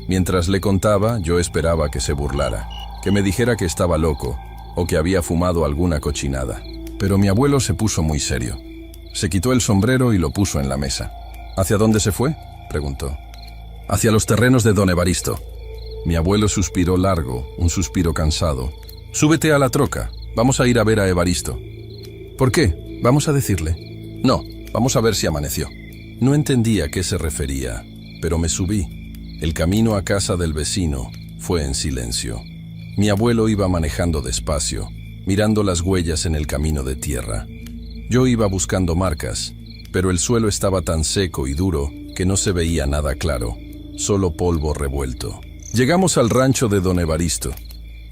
Mientras le contaba, yo esperaba que se burlara, que me dijera que estaba loco o que había fumado alguna cochinada. Pero mi abuelo se puso muy serio. Se quitó el sombrero y lo puso en la mesa. ¿Hacia dónde se fue?, preguntó. Hacia los terrenos de don Evaristo. Mi abuelo suspiró largo, un suspiro cansado. Súbete a la troca, vamos a ir a ver a Evaristo. ¿Por qué? ¿Vamos a decirle? No, vamos a ver si amaneció. No entendía a qué se refería, pero me subí. El camino a casa del vecino fue en silencio. Mi abuelo iba manejando despacio, mirando las huellas en el camino de tierra. Yo iba buscando marcas, pero el suelo estaba tan seco y duro que no se veía nada claro, solo polvo revuelto. Llegamos al rancho de don Evaristo.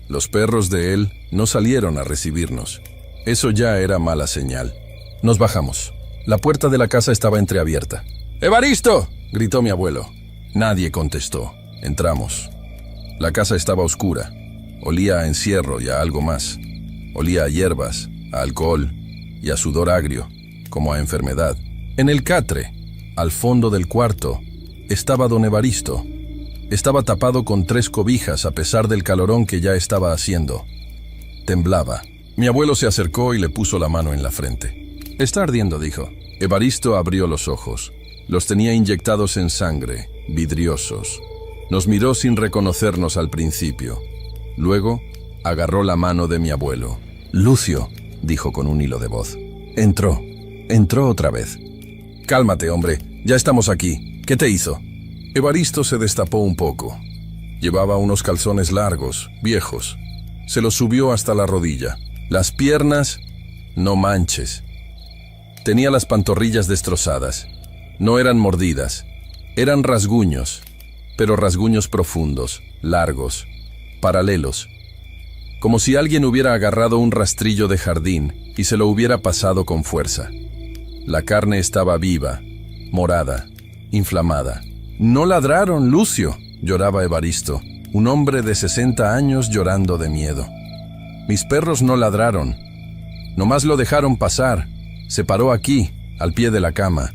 Los perros de él no salieron a recibirnos. Eso ya era mala señal. Nos bajamos. La puerta de la casa estaba entreabierta. ¡Evaristo!, gritó mi abuelo. Nadie contestó. Entramos. La casa estaba oscura. Olía a encierro y a algo más. Olía a hierbas, a alcohol y a sudor agrio, como a enfermedad. En el catre, al fondo del cuarto, estaba don Evaristo. Estaba tapado con 3 cobijas a pesar del calorón que ya estaba haciendo. Temblaba. Mi abuelo se acercó y le puso la mano en la frente. «Está ardiendo», dijo. Evaristo abrió los ojos. Los tenía inyectados en sangre, vidriosos. Nos miró sin reconocernos al principio. Luego, agarró la mano de mi abuelo. «Lucio», dijo con un hilo de voz. Entró otra vez. «Cálmate, hombre, ya estamos aquí. ¿Qué te hizo?» Evaristo se destapó un poco. Llevaba unos calzones largos, viejos. Se los subió hasta la rodilla. Las piernas, no manches. Tenía las pantorrillas destrozadas. No eran mordidas, eran rasguños, pero rasguños profundos, largos, paralelos. Como si alguien hubiera agarrado un rastrillo de jardín y se lo hubiera pasado con fuerza. La carne estaba viva, morada, inflamada. «No ladraron, Lucio», lloraba Evaristo, un hombre de 60 años llorando de miedo. «Mis perros no ladraron. Nomás lo dejaron pasar. Se paró aquí, al pie de la cama.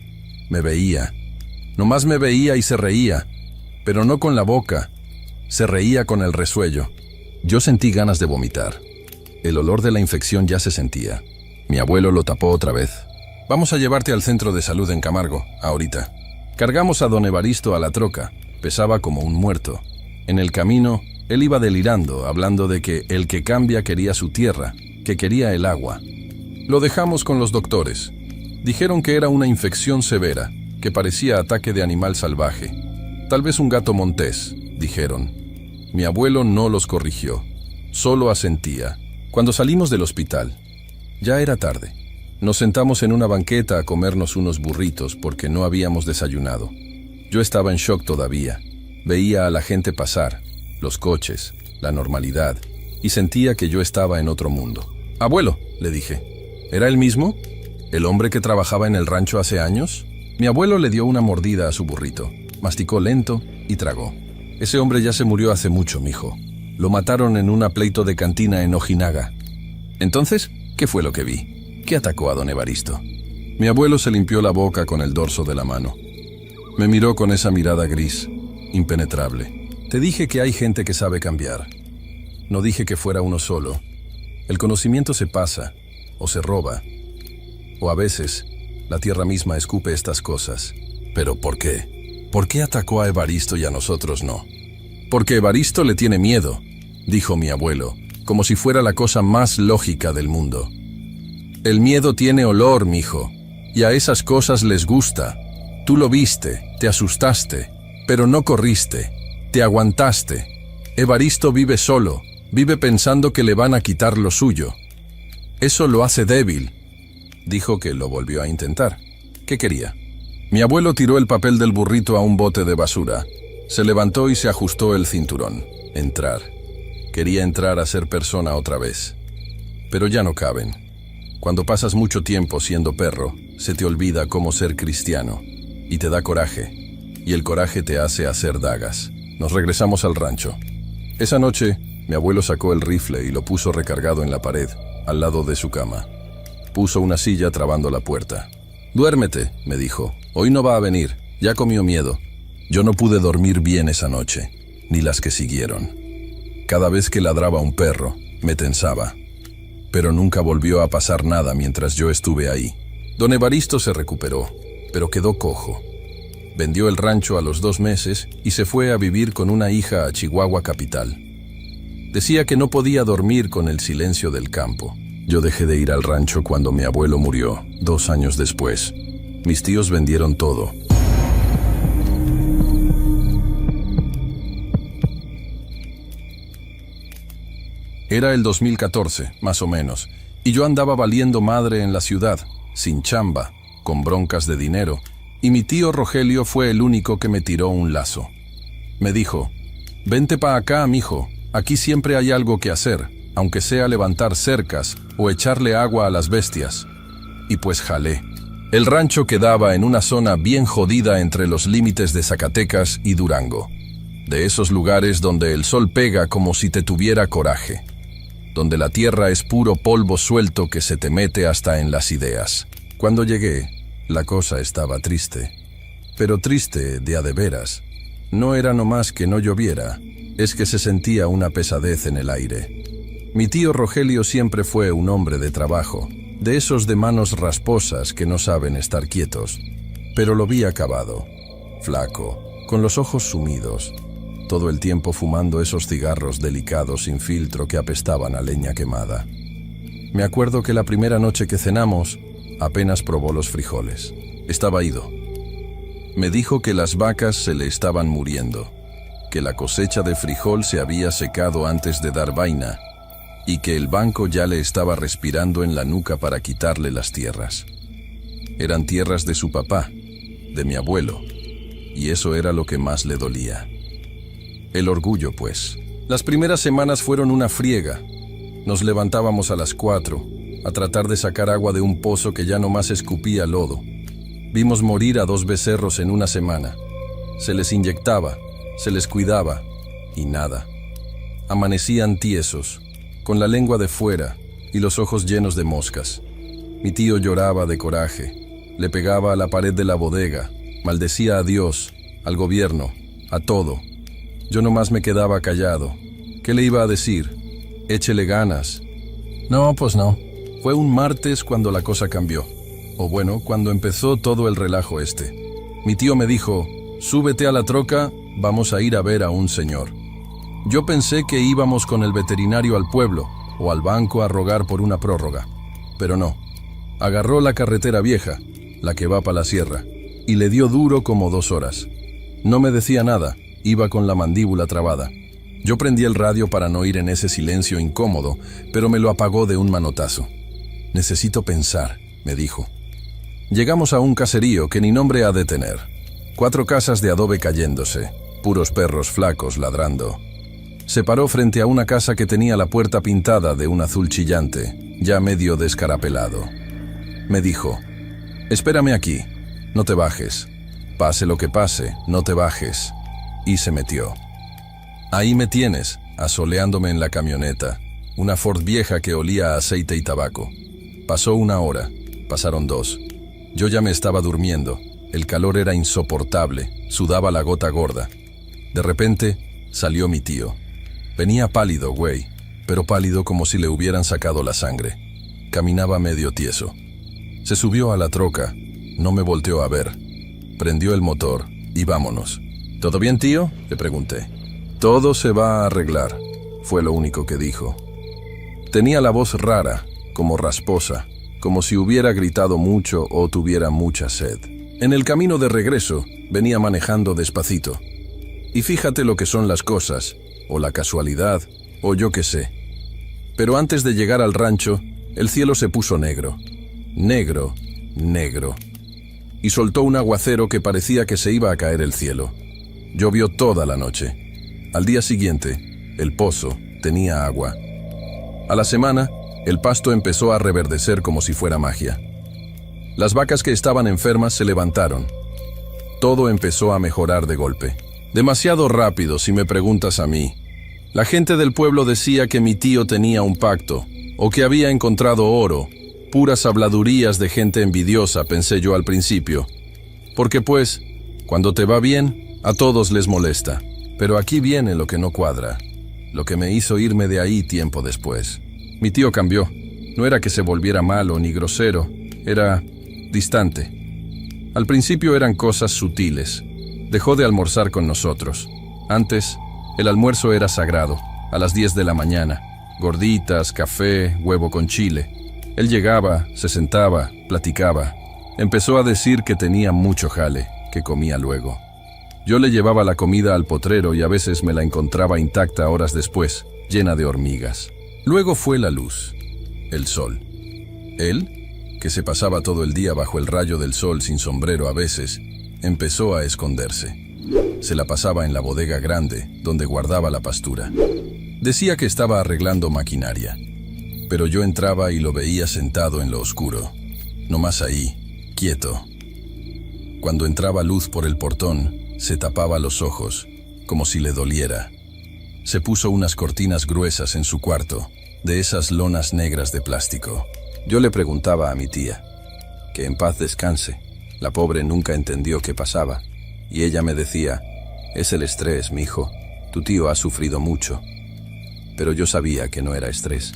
Me veía. Nomás me veía y se reía, pero no con la boca. Se reía con el resuello». Yo sentí ganas de vomitar. El olor de la infección ya se sentía. Mi abuelo lo tapó otra vez. «Vamos a llevarte al centro de salud en Camargo, ahorita». Cargamos a don Evaristo a la troca. Pesaba como un muerto. En el camino, él iba delirando, hablando de que el que cambia quería su tierra, que quería el agua. Lo dejamos con los doctores. Dijeron que era una infección severa, que parecía ataque de animal salvaje. Tal vez un gato montés, dijeron. Mi abuelo no los corrigió, solo asentía. Cuando salimos del hospital, ya era tarde. Nos sentamos en una banqueta a comernos unos burritos porque no habíamos desayunado. Yo estaba en shock todavía. Veía a la gente pasar, los coches, la normalidad, y sentía que yo estaba en otro mundo. «Abuelo», le dije, ¿era el mismo? ¿El hombre que trabajaba en el rancho hace años? Mi abuelo le dio una mordida a su burrito, masticó lento y tragó. «Ese hombre ya se murió hace mucho, mijo. Lo mataron en un pleito de cantina en Ojinaga». «Entonces, ¿qué fue lo que vi? ¿Qué atacó a don Evaristo?» Mi abuelo se limpió la boca con el dorso de la mano. Me miró con esa mirada gris, impenetrable. «Te dije que hay gente que sabe cambiar. No dije que fuera uno solo. El conocimiento se pasa, o se roba, o a veces la tierra misma escupe estas cosas. ¿Pero por qué? ¿Por qué atacó a Evaristo y a nosotros no?» «Porque Evaristo le tiene miedo», dijo mi abuelo, como si fuera la cosa más lógica del mundo. «El miedo tiene olor, mijo, y a esas cosas les gusta. Tú lo viste, te asustaste, pero no corriste, te aguantaste. Evaristo vive solo, vive pensando que le van a quitar lo suyo. Eso lo hace débil». Dijo que lo volvió a intentar. ¿Qué quería? Mi abuelo tiró el papel del burrito a un bote de basura. Se levantó y se ajustó el cinturón. Entrar. Quería entrar a ser persona otra vez. Pero ya no caben. Cuando pasas mucho tiempo siendo perro, se te olvida cómo ser cristiano. Y te da coraje. Y el coraje te hace hacer dagas. Nos regresamos al rancho. Esa noche, Mi abuelo sacó el rifle y lo puso recargado en la pared, al lado de su cama. Puso una silla trabando la puerta. «Duérmete», me dijo. «Hoy no va a venir. Ya comió miedo». Yo no pude dormir bien esa noche, ni las que siguieron. Cada vez que ladraba un perro, me tensaba. Pero nunca volvió a pasar nada mientras yo estuve ahí. Don Evaristo se recuperó, pero quedó cojo. Vendió el rancho a los 2 meses y se fue a vivir con una hija a Chihuahua capital. Decía que no podía dormir con el silencio del campo. Yo dejé de ir al rancho cuando mi abuelo murió, 2 años después. Mis tíos vendieron todo. Era el 2014, más o menos, y yo andaba valiendo madre en la ciudad, sin chamba, con broncas de dinero, y mi tío Rogelio fue el único que me tiró un lazo. Me dijo: «Vente pa' acá, mijo, aquí siempre hay algo que hacer, aunque sea levantar cercas o echarle agua a las bestias». Y pues jalé. El rancho quedaba en una zona bien jodida entre los límites de Zacatecas y Durango. De esos lugares donde el sol pega como si te tuviera coraje. Donde la tierra es puro polvo suelto que se te mete hasta en las ideas. Cuando llegué, la cosa estaba triste. Pero triste de a de veras. No era nomás que no lloviera, es que se sentía una pesadez en el aire. Mi tío Rogelio siempre fue un hombre de trabajo, de esos de manos rasposas que no saben estar quietos. Pero lo vi acabado, flaco, con los ojos sumidos, todo el tiempo fumando esos cigarros delicados sin filtro que apestaban a leña quemada. Me acuerdo que la primera noche que cenamos, apenas probó los frijoles. Estaba ido. Me dijo que las vacas se le estaban muriendo, que la cosecha de frijol se había secado antes de dar vaina y que el banco ya le estaba respirando en la nuca para quitarle las tierras. Eran tierras de su papá, de mi abuelo, y eso era lo que más le dolía. El orgullo, pues. Las primeras semanas fueron una friega. Nos levantábamos a las 4, a tratar de sacar agua de un pozo que ya nomás escupía lodo. Vimos morir a 2 becerros en una semana. Se les inyectaba, se les cuidaba, y nada. Amanecían tiesos, con la lengua de fuera y los ojos llenos de moscas. Mi tío lloraba de coraje, le pegaba a la pared de la bodega, maldecía a Dios, al gobierno, a todo. Yo nomás me quedaba callado. ¿Qué le iba a decir? Échele ganas. No, pues no. Fue un martes cuando la cosa cambió. O bueno, cuando empezó todo el relajo este. Mi tío me dijo: «Súbete a la troca, vamos a ir a ver a un señor». Yo pensé que íbamos con el veterinario al pueblo o al banco a rogar por una prórroga. Pero no. Agarró la carretera vieja, la que va para la sierra, y le dio duro como 2 horas. No me decía nada. Iba con la mandíbula trabada. Yo prendí el radio para no ir en ese silencio incómodo, pero me lo apagó de un manotazo. «Necesito pensar», me dijo. Llegamos a un caserío que ni nombre ha de tener. 4 casas de adobe cayéndose, puros perros flacos ladrando. Se paró frente a una casa que tenía la puerta pintada de un azul chillante, ya medio descarapelado. Me dijo: «Espérame aquí, no te bajes. Pase lo que pase, no te bajes». Y se metió. Ahí me tienes, asoleándome en la camioneta, una Ford vieja que olía a aceite y tabaco. Pasó 1 hora, pasaron 2. Yo ya me estaba durmiendo, el calor era insoportable, sudaba la gota gorda. De repente, salió mi tío. Venía pálido, güey, pero pálido como si le hubieran sacado la sangre. Caminaba medio tieso. Se subió a la troca, no me volteó a ver. Prendió el motor y vámonos. «¿Todo bien, tío?», le pregunté. «Todo se va a arreglar», fue lo único que dijo. Tenía la voz rara, como rasposa, como si hubiera gritado mucho o tuviera mucha sed. En el camino de regreso, venía manejando despacito. Y fíjate lo que son las cosas, o la casualidad, o yo qué sé. Pero antes de llegar al rancho, el cielo se puso negro. Negro, negro. Y soltó un aguacero que parecía que se iba a caer el cielo. Llovió toda la noche. Al día siguiente, el pozo tenía agua. A la semana, el pasto empezó a reverdecer como si fuera magia. Las vacas que estaban enfermas se levantaron. Todo empezó a mejorar de golpe. Demasiado rápido, si me preguntas a mí. La gente del pueblo decía que mi tío tenía un pacto, o que había encontrado oro. Puras habladurías de gente envidiosa, pensé yo al principio. Porque pues, cuando te va bien, a todos les molesta. Pero aquí viene lo que no cuadra, lo que me hizo irme de ahí tiempo después. Mi tío cambió. No era que se volviera malo ni grosero, era distante. Al principio eran cosas sutiles. Dejó de almorzar con nosotros. Antes, el almuerzo era sagrado, a las 10 de la mañana. Gorditas, café, huevo con chile. Él llegaba, se sentaba, platicaba. Empezó a decir que tenía mucho jale, que comía luego. Yo le llevaba la comida al potrero y a veces me la encontraba intacta horas después, llena de hormigas. Luego fue la luz, el sol. Él, que se pasaba todo el día bajo el rayo del sol sin sombrero a veces, empezó a esconderse. Se la pasaba en la bodega grande, donde guardaba la pastura. Decía que estaba arreglando maquinaria. Pero yo entraba y lo veía sentado en lo oscuro, nomás ahí, quieto. Cuando entraba luz por el portón, se tapaba los ojos, como si le doliera. Se puso unas cortinas gruesas en su cuarto, de esas lonas negras de plástico. Yo le preguntaba a mi tía, que en paz descanse. La pobre nunca entendió qué pasaba, y ella me decía, es el estrés, mijo, tu tío ha sufrido mucho. Pero yo sabía que no era estrés,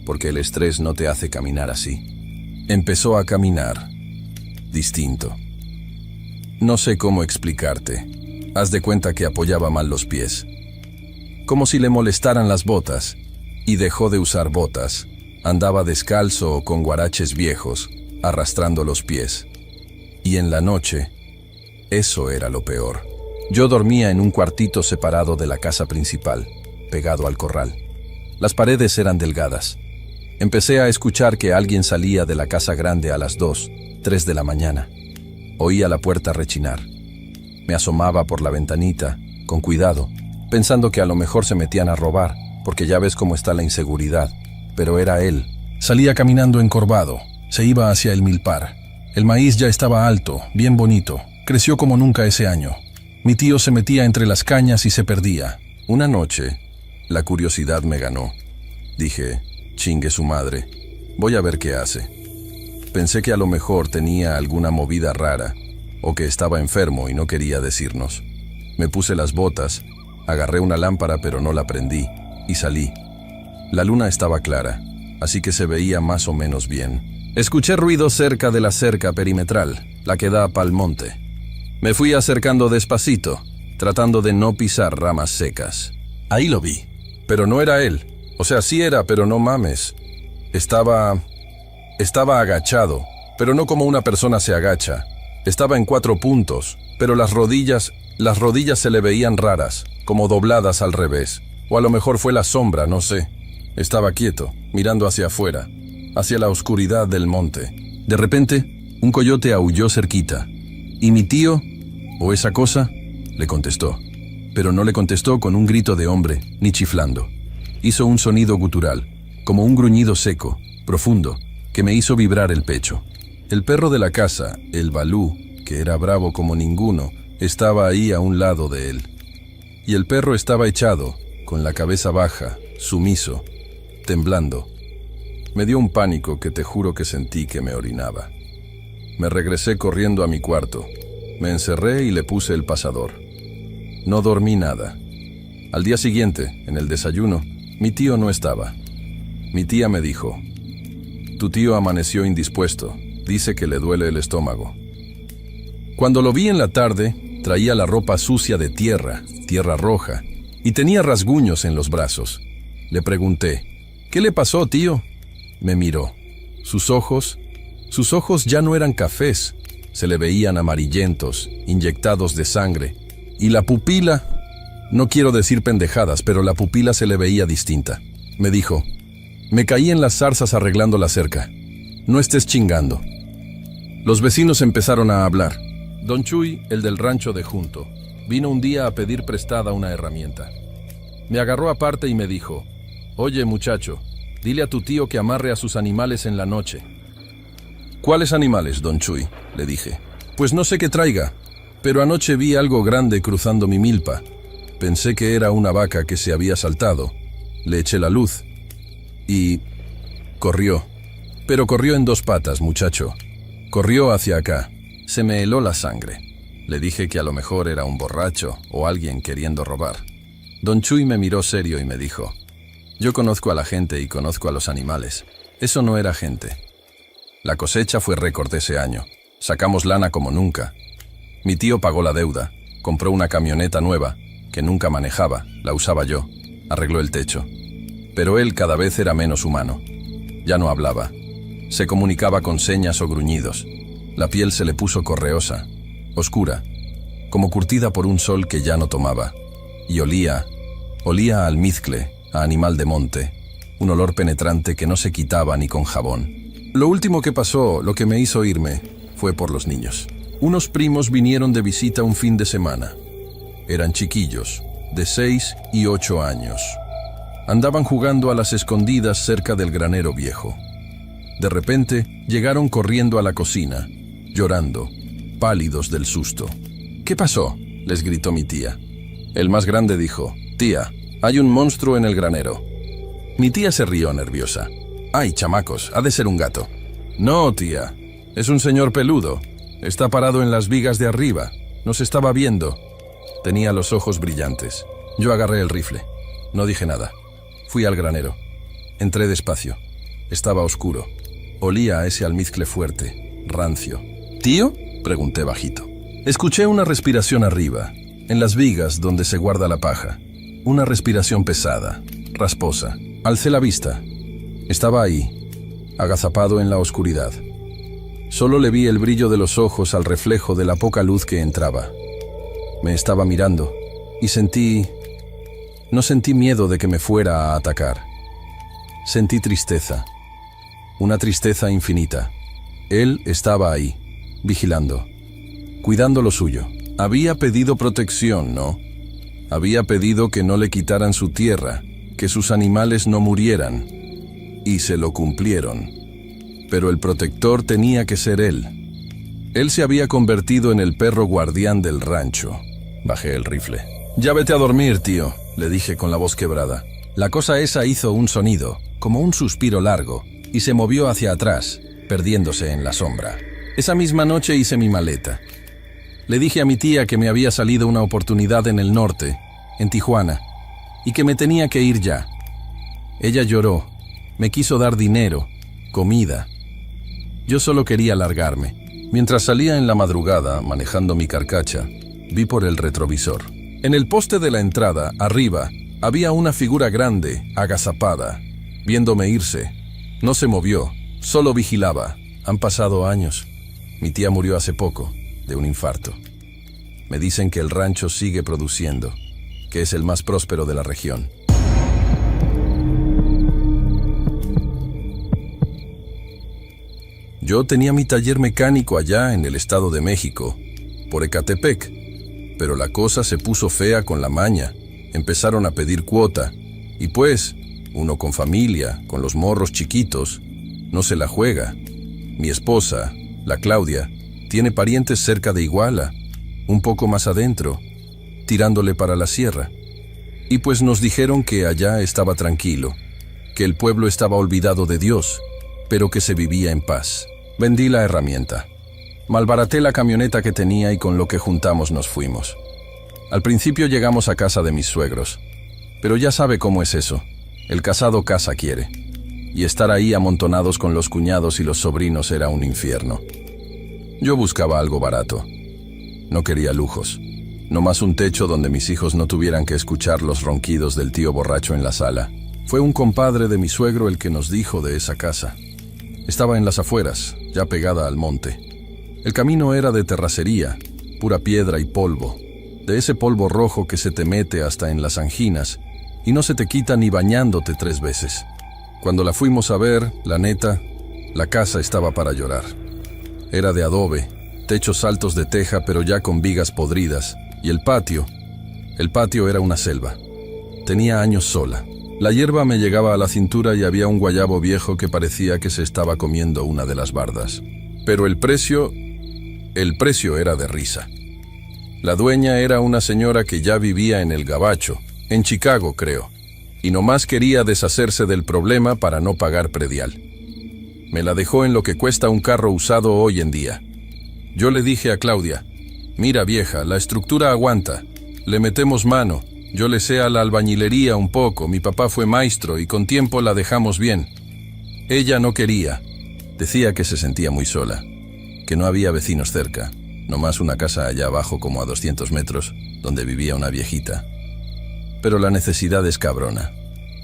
porque el estrés no te hace caminar así. Empezó a caminar, distinto. No sé cómo explicarte. Haz de cuenta que apoyaba mal los pies. Como si le molestaran las botas, y dejó de usar botas. Andaba descalzo o con guaraches viejos, arrastrando los pies. Y en la noche, eso era lo peor. Yo dormía en un cuartito separado de la casa principal, pegado al corral. Las paredes eran delgadas. Empecé a escuchar que alguien salía de la casa grande a las 2, 3 de la mañana. Oía la puerta rechinar. Me asomaba por la ventanita, con cuidado, pensando que a lo mejor se metían a robar, porque ya ves cómo está la inseguridad. Pero era él. Salía caminando encorvado. Se iba hacia el milpar. El maíz ya estaba alto, bien bonito. Creció como nunca ese año. Mi tío se metía entre las cañas y se perdía. Una noche, la curiosidad me ganó. Dije, chingue su madre, voy a ver qué hace. Pensé que a lo mejor tenía alguna movida rara, o que estaba enfermo y no quería decirnos. Me puse las botas, agarré una lámpara pero no la prendí, y salí. La luna estaba clara, así que se veía más o menos bien. Escuché ruido cerca de la cerca perimetral, la que da pa'l monte. Me fui acercando despacito, tratando de no pisar ramas secas. Ahí lo vi, pero no era él. O sea, sí era, pero no mames. Estaba agachado, pero no como una persona se agacha. Estaba en 4 puntos, pero las rodillas se le veían raras, como dobladas al revés. O a lo mejor fue la sombra, no sé. Estaba quieto, mirando hacia afuera, hacia la oscuridad del monte. De repente, un coyote aulló cerquita. ¿Y mi tío? ¿O esa cosa? Le contestó. Pero no le contestó con un grito de hombre, ni chiflando. Hizo un sonido gutural, como un gruñido seco, profundo, que me hizo vibrar el pecho. El perro de la casa, el Balú, que era bravo como ninguno, estaba ahí a un lado de él. Y el perro estaba echado, con la cabeza baja, sumiso, temblando. Me dio un pánico que te juro que sentí que me orinaba. Me regresé corriendo a mi cuarto. Me encerré y le puse el pasador. No dormí nada. Al día siguiente, en el desayuno, mi tío no estaba. Mi tía me dijo, tu tío amaneció indispuesto, dice que le duele el estómago. Cuando lo vi en la tarde, traía la ropa sucia de tierra roja, y tenía rasguños en los brazos. Le pregunté, ¿qué le pasó, tío? Me miró. Sus ojos ya no eran cafés, se le veían amarillentos, inyectados de sangre, y la pupila, no quiero decir pendejadas, pero la pupila se le veía distinta. Me dijo, me caí en las zarzas arreglando la cerca. No estés chingando. Los vecinos empezaron a hablar. Don Chuy, el del rancho de junto, vino un día a pedir prestada una herramienta. Me agarró aparte y me dijo, oye muchacho, dile a tu tío que amarre a sus animales en la noche. ¿Cuáles animales, don Chuy?, le dije. Pues no sé qué traiga, pero anoche vi algo grande cruzando mi milpa. Pensé que era una vaca que se había saltado. Le eché la luz y corrió. Pero corrió en 2 patas, muchacho. Corrió hacia acá. Se me heló la sangre. Le dije que a lo mejor era un borracho o alguien queriendo robar. Don Chuy me miró serio y me dijo: yo conozco a la gente y conozco a los animales. Eso no era gente. La cosecha fue récord ese año. Sacamos lana como nunca. Mi tío pagó la deuda. Compró una camioneta nueva, que nunca manejaba, la usaba yo. Arregló el techo. Pero él cada vez era menos humano. Ya no hablaba. Se comunicaba con señas o gruñidos. La piel se le puso correosa, oscura, como curtida por un sol que ya no tomaba. Y olía a almizcle, a animal de monte, un olor penetrante que no se quitaba ni con jabón. Lo último que pasó, lo que me hizo irme, fue por los niños. Unos primos vinieron de visita un fin de semana. Eran chiquillos, de 6 y 8 años. Andaban jugando a las escondidas cerca del granero viejo. De repente, llegaron corriendo a la cocina, llorando, pálidos del susto. ¿Qué pasó?, les gritó mi tía. El más grande dijo: tía, hay un monstruo en el granero. Mi tía se rió nerviosa. Ay, chamacos, ha de ser un gato. No, tía, es un señor peludo. Está parado en las vigas de arriba. Nos estaba viendo. Tenía los ojos brillantes. Yo agarré el rifle. No dije nada. Fui al granero. Entré despacio. Estaba oscuro. Olía a ese almizcle fuerte, rancio. ¿Tío?, pregunté bajito. Escuché una respiración arriba, en las vigas donde se guarda la paja. Una respiración pesada, rasposa. Alcé la vista. Estaba ahí, agazapado en la oscuridad. Solo le vi el brillo de los ojos al reflejo de la poca luz que entraba. Me estaba mirando y no sentí miedo de que me fuera a atacar. Sentí tristeza, una tristeza infinita. Él estaba ahí, vigilando, cuidando lo suyo. Había pedido protección, ¿no? Había pedido que no le quitaran su tierra, que sus animales no murieran. Y se lo cumplieron. Pero el protector tenía que ser él. Él se había convertido en el perro guardián del rancho. Bajé el rifle. Ya vete a dormir, tío, le dije con la voz quebrada. La cosa esa hizo un sonido, como un suspiro largo, y se movió hacia atrás, perdiéndose en la sombra. Esa misma noche hice mi maleta. Le dije a mi tía que me había salido una oportunidad en el norte, en Tijuana, y que me tenía que ir ya. Ella lloró, me quiso dar dinero, comida. Yo solo quería largarme. Mientras salía en la madrugada, manejando mi carcacha, vi por el retrovisor. En el poste de la entrada, arriba, había una figura grande, agazapada, viéndome irse. No se movió, solo vigilaba. Han pasado años. Mi tía murió hace poco, de un infarto. Me dicen que el rancho sigue produciendo, que es el más próspero de la región. Yo tenía mi taller mecánico allá en el Estado de México, por Ecatepec, pero la cosa se puso fea con la maña. Empezaron a pedir cuota, y pues, uno con familia, con los morros chiquitos, no se la juega. Mi esposa, la Claudia, tiene parientes cerca de Iguala, un poco más adentro, tirándole para la sierra. Y pues nos dijeron que allá estaba tranquilo, que el pueblo estaba olvidado de Dios, pero que se vivía en paz. Vendí la herramienta. Malbaraté la camioneta que tenía y con lo que juntamos nos fuimos. Al principio llegamos a casa de mis suegros, pero ya sabe cómo es eso. El casado casa quiere. Y estar ahí amontonados con los cuñados y los sobrinos era un infierno. Yo buscaba algo barato. No quería lujos. Nomás un techo donde mis hijos no tuvieran que escuchar los ronquidos del tío borracho en la sala. Fue un compadre de mi suegro el que nos dijo de esa casa. Estaba en las afueras, ya pegada al monte. El camino era de terracería, pura piedra y polvo, de ese polvo rojo que se te mete hasta en las anginas y no se te quita ni bañándote 3 veces. Cuando la fuimos a ver, la neta, la casa estaba para llorar. Era de adobe, techos altos de teja pero ya con vigas podridas, y el patio era una selva. Tenía años sola. La hierba me llegaba a la cintura y había un guayabo viejo que parecía que se estaba comiendo una de las bardas. Pero el precio era de risa. La dueña era una señora que ya vivía en el Gabacho, en Chicago, creo, y nomás quería deshacerse del problema para no pagar predial. Me la dejó en lo que cuesta un carro usado hoy en día. Yo le dije a Claudia: mira vieja, la estructura aguanta, le metemos mano, yo le sé a la albañilería un poco, mi papá fue maestro y con tiempo la dejamos bien. Ella no quería, decía que se sentía muy sola, que no había vecinos cerca, nomás una casa allá abajo como a 200 metros, donde vivía una viejita. Pero la necesidad es cabrona,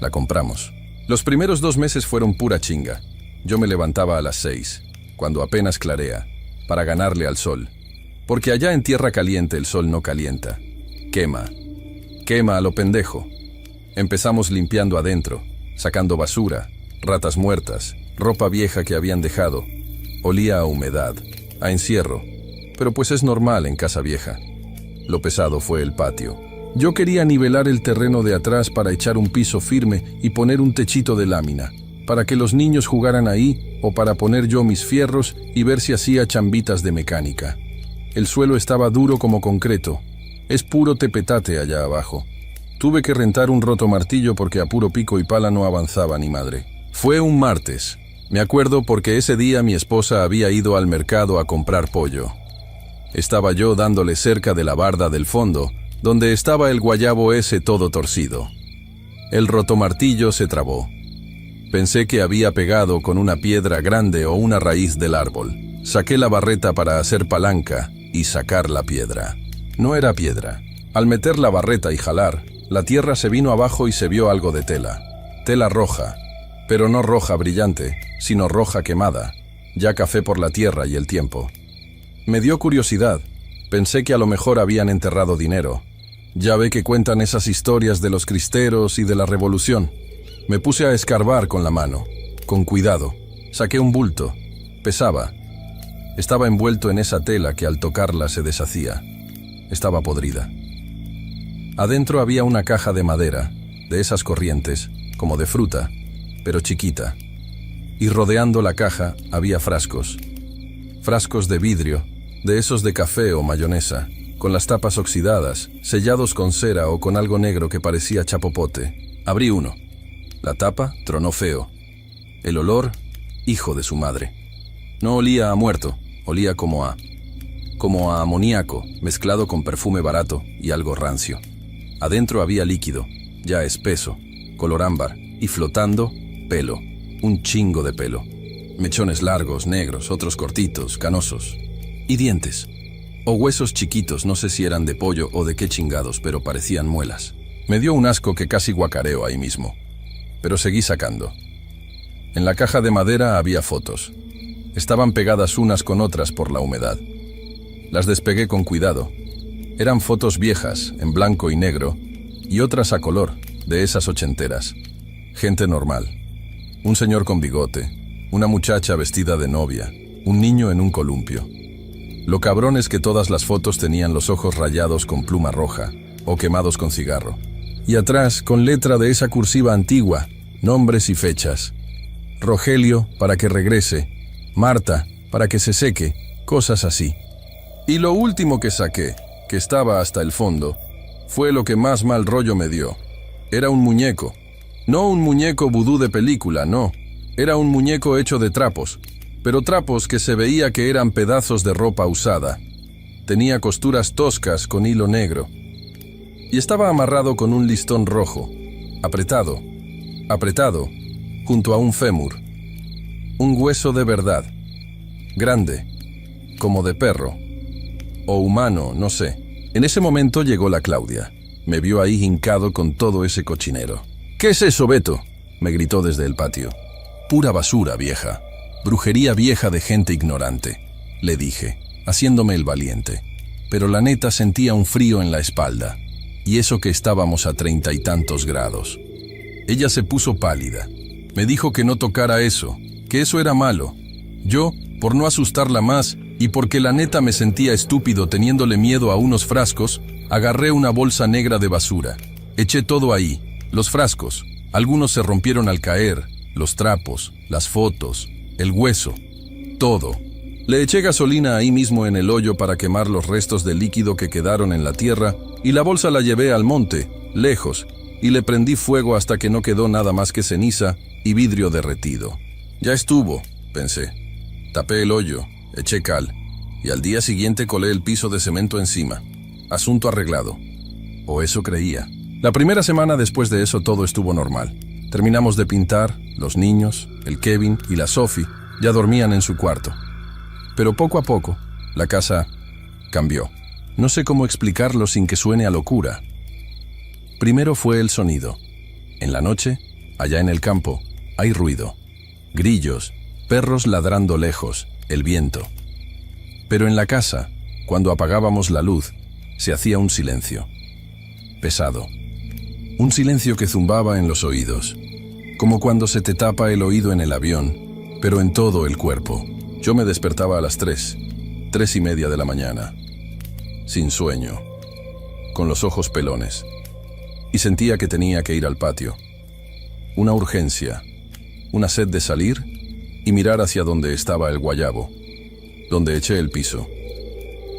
la compramos. Los primeros 2 meses fueron pura chinga. Yo me levantaba a las 6, cuando apenas clarea, para ganarle al sol. Porque allá en tierra caliente el sol no calienta. Quema a lo pendejo. Empezamos limpiando adentro, sacando basura, ratas muertas, ropa vieja que habían dejado. Olía a humedad, a encierro, pero pues es normal en casa vieja. Lo pesado fue el patio. Yo quería nivelar el terreno de atrás para echar un piso firme y poner un techito de lámina, para que los niños jugaran ahí o para poner yo mis fierros y ver si hacía chambitas de mecánica. El suelo estaba duro como concreto. Es puro tepetate allá abajo. Tuve que rentar un rotomartillo porque a puro pico y pala no avanzaba ni madre. Fue un martes. Me acuerdo porque ese día mi esposa había ido al mercado a comprar pollo. Estaba yo dándole cerca de la barda del fondo, donde estaba el guayabo ese todo torcido. El rotomartillo se trabó. Pensé que había pegado con una piedra grande o una raíz del árbol. Saqué la barreta para hacer palanca y sacar la piedra. No era piedra. Al meter la barreta y jalar, la tierra se vino abajo y se vio algo de tela. Tela roja, pero no roja brillante, sino roja quemada, ya café por la tierra y el tiempo. Me dio curiosidad. Pensé que a lo mejor habían enterrado dinero. Ya ve que cuentan esas historias de los cristeros y de la revolución. Me puse a escarbar con la mano, con cuidado. Saqué un bulto. Pesaba. Estaba envuelto en esa tela que al tocarla se deshacía. Estaba podrida. Adentro había una caja de madera, de esas corrientes, como de fruta, pero chiquita. Y rodeando la caja había frascos. Frascos de vidrio, de esos de café o mayonesa, con las tapas oxidadas, sellados con cera o con algo negro que parecía chapopote. Abrí uno. La tapa tronó feo. El olor, hijo de su madre. No olía a muerto, olía como a amoníaco, mezclado con perfume barato y algo rancio. Adentro había líquido, ya espeso, color ámbar, y flotando, pelo, un chingo de pelo. Mechones largos, negros, otros cortitos, canosos. Y dientes. O huesos chiquitos, no sé si eran de pollo o de qué chingados, pero parecían muelas. Me dio un asco que casi guacareo ahí mismo. Pero seguí sacando. En la caja de madera había fotos. Estaban pegadas unas con otras por la humedad. Las despegué con cuidado. Eran fotos viejas, en blanco y negro, y otras a color, de esas ochenteras. Gente normal. Un señor con bigote, una muchacha vestida de novia, un niño en un columpio. Lo cabrón es que todas las fotos tenían los ojos rayados con pluma roja, o quemados con cigarro. Y atrás, con letra de esa cursiva antigua, nombres y fechas. Rogelio, para que regrese. Marta, para que se seque, cosas así. Y lo último que saqué, que estaba hasta el fondo, fue lo que más mal rollo me dio. Era un muñeco. No un muñeco vudú de película, no. Era un muñeco hecho de trapos, pero trapos que se veía que eran pedazos de ropa usada. Tenía costuras toscas con hilo negro. Y estaba amarrado con un listón rojo, apretado, junto a un fémur. Un hueso de verdad. Grande, como de perro. O humano, no sé. En ese momento llegó la Claudia. Me vio ahí hincado con todo ese cochinero. «¿Qué es eso, Beto?», me gritó desde el patio. «Pura basura, vieja. Brujería vieja de gente ignorante», le dije, haciéndome el valiente. Pero la neta sentía un frío en la espalda. Y eso que estábamos a 30 y tantos grados. Ella se puso pálida. Me dijo que no tocara eso, que eso era malo. Yo, por no asustarla más, y porque la neta me sentía estúpido teniéndole miedo a unos frascos, agarré una bolsa negra de basura. Eché todo ahí, los frascos. Algunos se rompieron al caer, los trapos, las fotos, el hueso, todo. Le eché gasolina ahí mismo en el hoyo para quemar los restos de líquido que quedaron en la tierra y la bolsa la llevé al monte, lejos, y le prendí fuego hasta que no quedó nada más que ceniza y vidrio derretido. Ya estuvo, pensé. Tapé el hoyo, eché cal, y al día siguiente colé el piso de cemento encima. Asunto arreglado. O eso creía. La primera semana después de eso todo estuvo normal. Terminamos de pintar, los niños, el Kevin y la Sophie ya dormían en su cuarto. Pero poco a poco, la casa cambió. No sé cómo explicarlo sin que suene a locura. Primero fue el sonido. En la noche, allá en el campo, hay ruido. Grillos, perros ladrando lejos, el viento. Pero en la casa, cuando apagábamos la luz, se hacía un silencio. Pesado. Un silencio que zumbaba en los oídos. Como cuando se te tapa el oído en el avión, pero en todo el cuerpo. Yo me despertaba a las 3:30 de la mañana. Sin sueño. Con los ojos pelones. Y sentía que tenía que ir al patio. Una urgencia. Una sed de salir y mirar hacia donde estaba el guayabo. Donde eché el piso.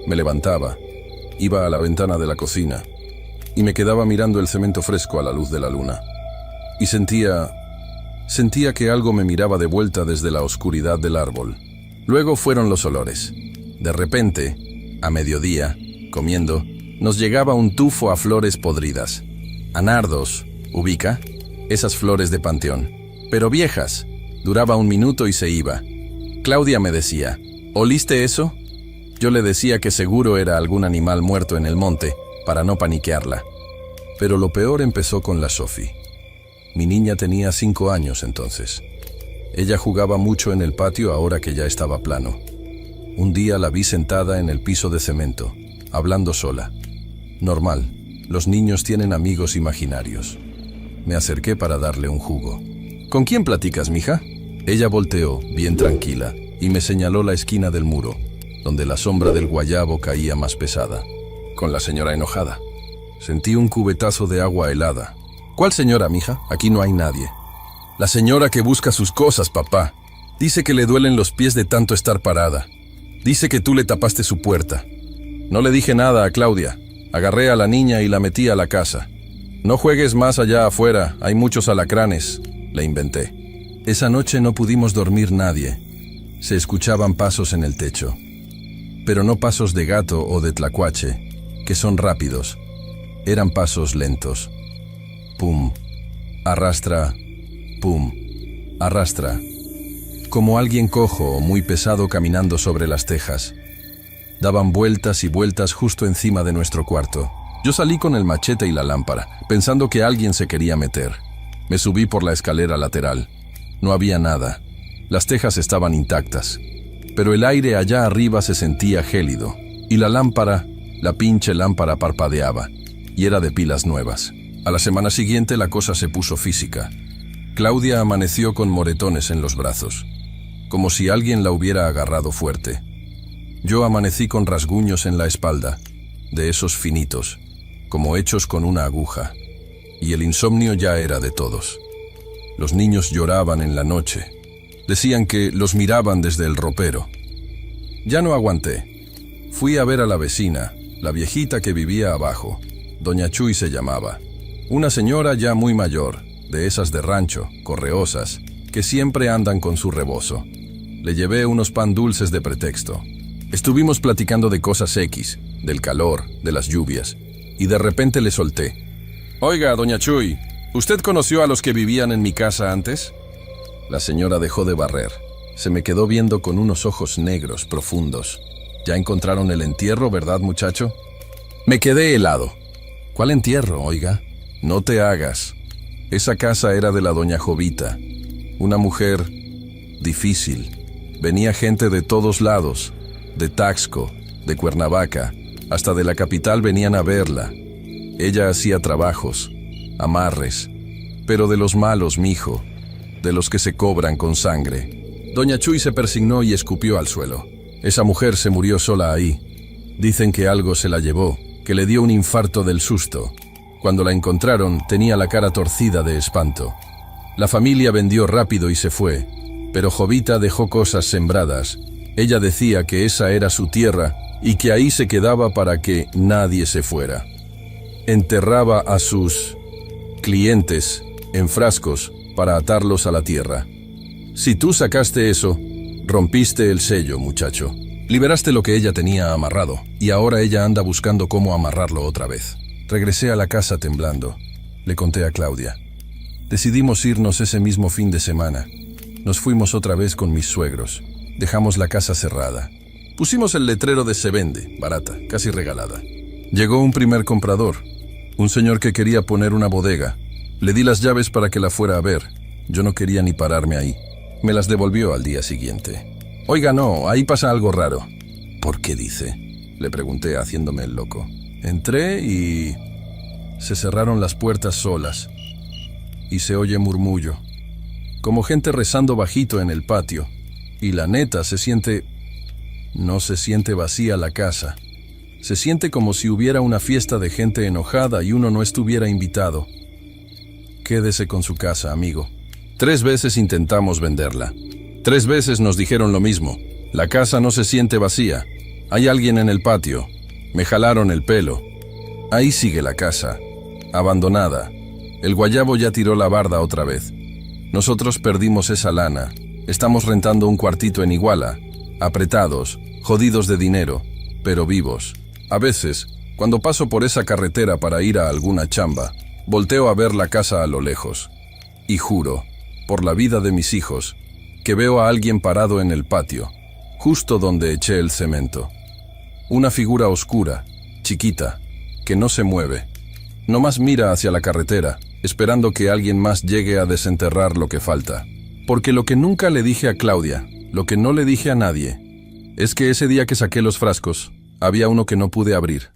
Me levantaba, iba a la ventana de la cocina y me quedaba mirando el cemento fresco a la luz de la luna. Y sentía que algo me miraba de vuelta desde la oscuridad del árbol. Luego fueron los olores. De repente, a mediodía, comiendo, nos llegaba un tufo a flores podridas. A nardos, ubica, esas flores de panteón. Pero viejas, duraba un minuto y se iba. Claudia me decía, ¿oliste eso? Yo le decía que seguro era algún animal muerto en el monte, para no paniquearla. Pero lo peor empezó con la Sophie. Mi niña tenía 5 años entonces. Ella jugaba mucho en el patio ahora que ya estaba plano. Un día la vi sentada en el piso de cemento, hablando sola. Normal, los niños tienen amigos imaginarios. Me acerqué para darle un jugo. ¿Con quién platicas, mija? Ella volteó, bien tranquila, y me señaló la esquina del muro, donde la sombra del guayabo caía más pesada. Con la señora enojada. Sentí un cubetazo de agua helada. ¿Cuál señora, mija? Aquí no hay nadie. La señora que busca sus cosas, papá. Dice que le duelen los pies de tanto estar parada. Dice que tú le tapaste su puerta. No le dije nada a Claudia. Agarré a la niña y la metí a la casa. No juegues más allá afuera, hay muchos alacranes, le inventé. Esa noche no pudimos dormir nadie. Se escuchaban pasos en el techo. Pero no pasos de gato o de tlacuache, que son rápidos. Eran pasos lentos. Pum, arrastra, pum, arrastra. Como alguien cojo o muy pesado caminando sobre las tejas. Daban vueltas y vueltas justo encima de nuestro cuarto. Yo salí con el machete y la lámpara, pensando que alguien se quería meter. Me subí por la escalera lateral. No había nada. Las tejas estaban intactas. Pero el aire allá arriba se sentía gélido. Y la lámpara, la pinche lámpara parpadeaba. Y era de pilas nuevas. A la semana siguiente la cosa se puso física. Claudia amaneció con moretones en los brazos. Como si alguien la hubiera agarrado fuerte. Yo amanecí con rasguños en la espalda, de esos finitos, como hechos con una aguja. Y el insomnio ya era de todos. Los niños lloraban en la noche. Decían que los miraban desde el ropero. Ya no aguanté. Fui a ver a la vecina, la viejita que vivía abajo. Doña Chuy se llamaba. Una señora ya muy mayor, de esas de rancho, correosas, que siempre andan con su rebozo. Le llevé unos pan dulces de pretexto. Estuvimos platicando de cosas X, del calor, de las lluvias, y de repente le solté. Oiga, doña Chuy, ¿usted conoció a los que vivían en mi casa antes? La señora dejó de barrer. Se me quedó viendo con unos ojos negros, profundos. ¿Ya encontraron el entierro, verdad, muchacho? Me quedé helado. ¿Cuál entierro, oiga? No te hagas. Esa casa era de la doña Jovita. Una mujer difícil. Venía gente de todos lados. De Taxco, de Cuernavaca, hasta de la capital venían a verla. Ella hacía trabajos, amarres, pero de los malos, mijo, de los que se cobran con sangre. Doña Chuy se persignó y escupió al suelo. Esa mujer se murió sola ahí. Dicen que algo se la llevó, que le dio un infarto del susto. Cuando la encontraron, tenía la cara torcida de espanto. La familia vendió rápido y se fue, pero Jovita dejó cosas sembradas Ella decía que esa era su tierra y que ahí se quedaba para que nadie se fuera. Enterraba a sus clientes en frascos para atarlos a la tierra. Si tú sacaste eso, rompiste el sello, muchacho. Liberaste lo que ella tenía amarrado, y ahora ella anda buscando cómo amarrarlo otra vez. Regresé a la casa temblando. Le conté a Claudia. Decidimos irnos ese mismo fin de semana. Nos fuimos otra vez con mis suegros. Dejamos la casa cerrada. Pusimos el letrero de se vende, barata, casi regalada. Llegó un primer comprador, un señor que quería poner una bodega. Le di las llaves para que la fuera a ver. Yo no quería ni pararme ahí. Me las devolvió al día siguiente. Oiga, no, ahí pasa algo raro. ¿Por qué dice? Le pregunté haciéndome el loco. Entré y se cerraron las puertas solas. Y se oye murmullo, como gente rezando bajito en el patio. Y la neta no se siente vacía la casa. Se siente como si hubiera una fiesta de gente enojada y uno no estuviera invitado. Quédese con su casa, amigo. 3 veces intentamos venderla. 3 veces nos dijeron lo mismo. La casa no se siente vacía. Hay alguien en el patio. Me jalaron el pelo. Ahí sigue la casa, abandonada. El guayabo ya tiró la barda otra vez. Nosotros perdimos esa lana. Estamos rentando un cuartito en Iguala, apretados, jodidos de dinero, pero vivos. A veces, cuando paso por esa carretera para ir a alguna chamba, volteo a ver la casa a lo lejos. Y juro, por la vida de mis hijos, que veo a alguien parado en el patio, justo donde eché el cemento. Una figura oscura, chiquita, que no se mueve. Nomás mira hacia la carretera, esperando que alguien más llegue a desenterrar lo que falta. Porque lo que nunca le dije a Claudia, lo que no le dije a nadie, es que ese día que saqué los frascos, había uno que no pude abrir.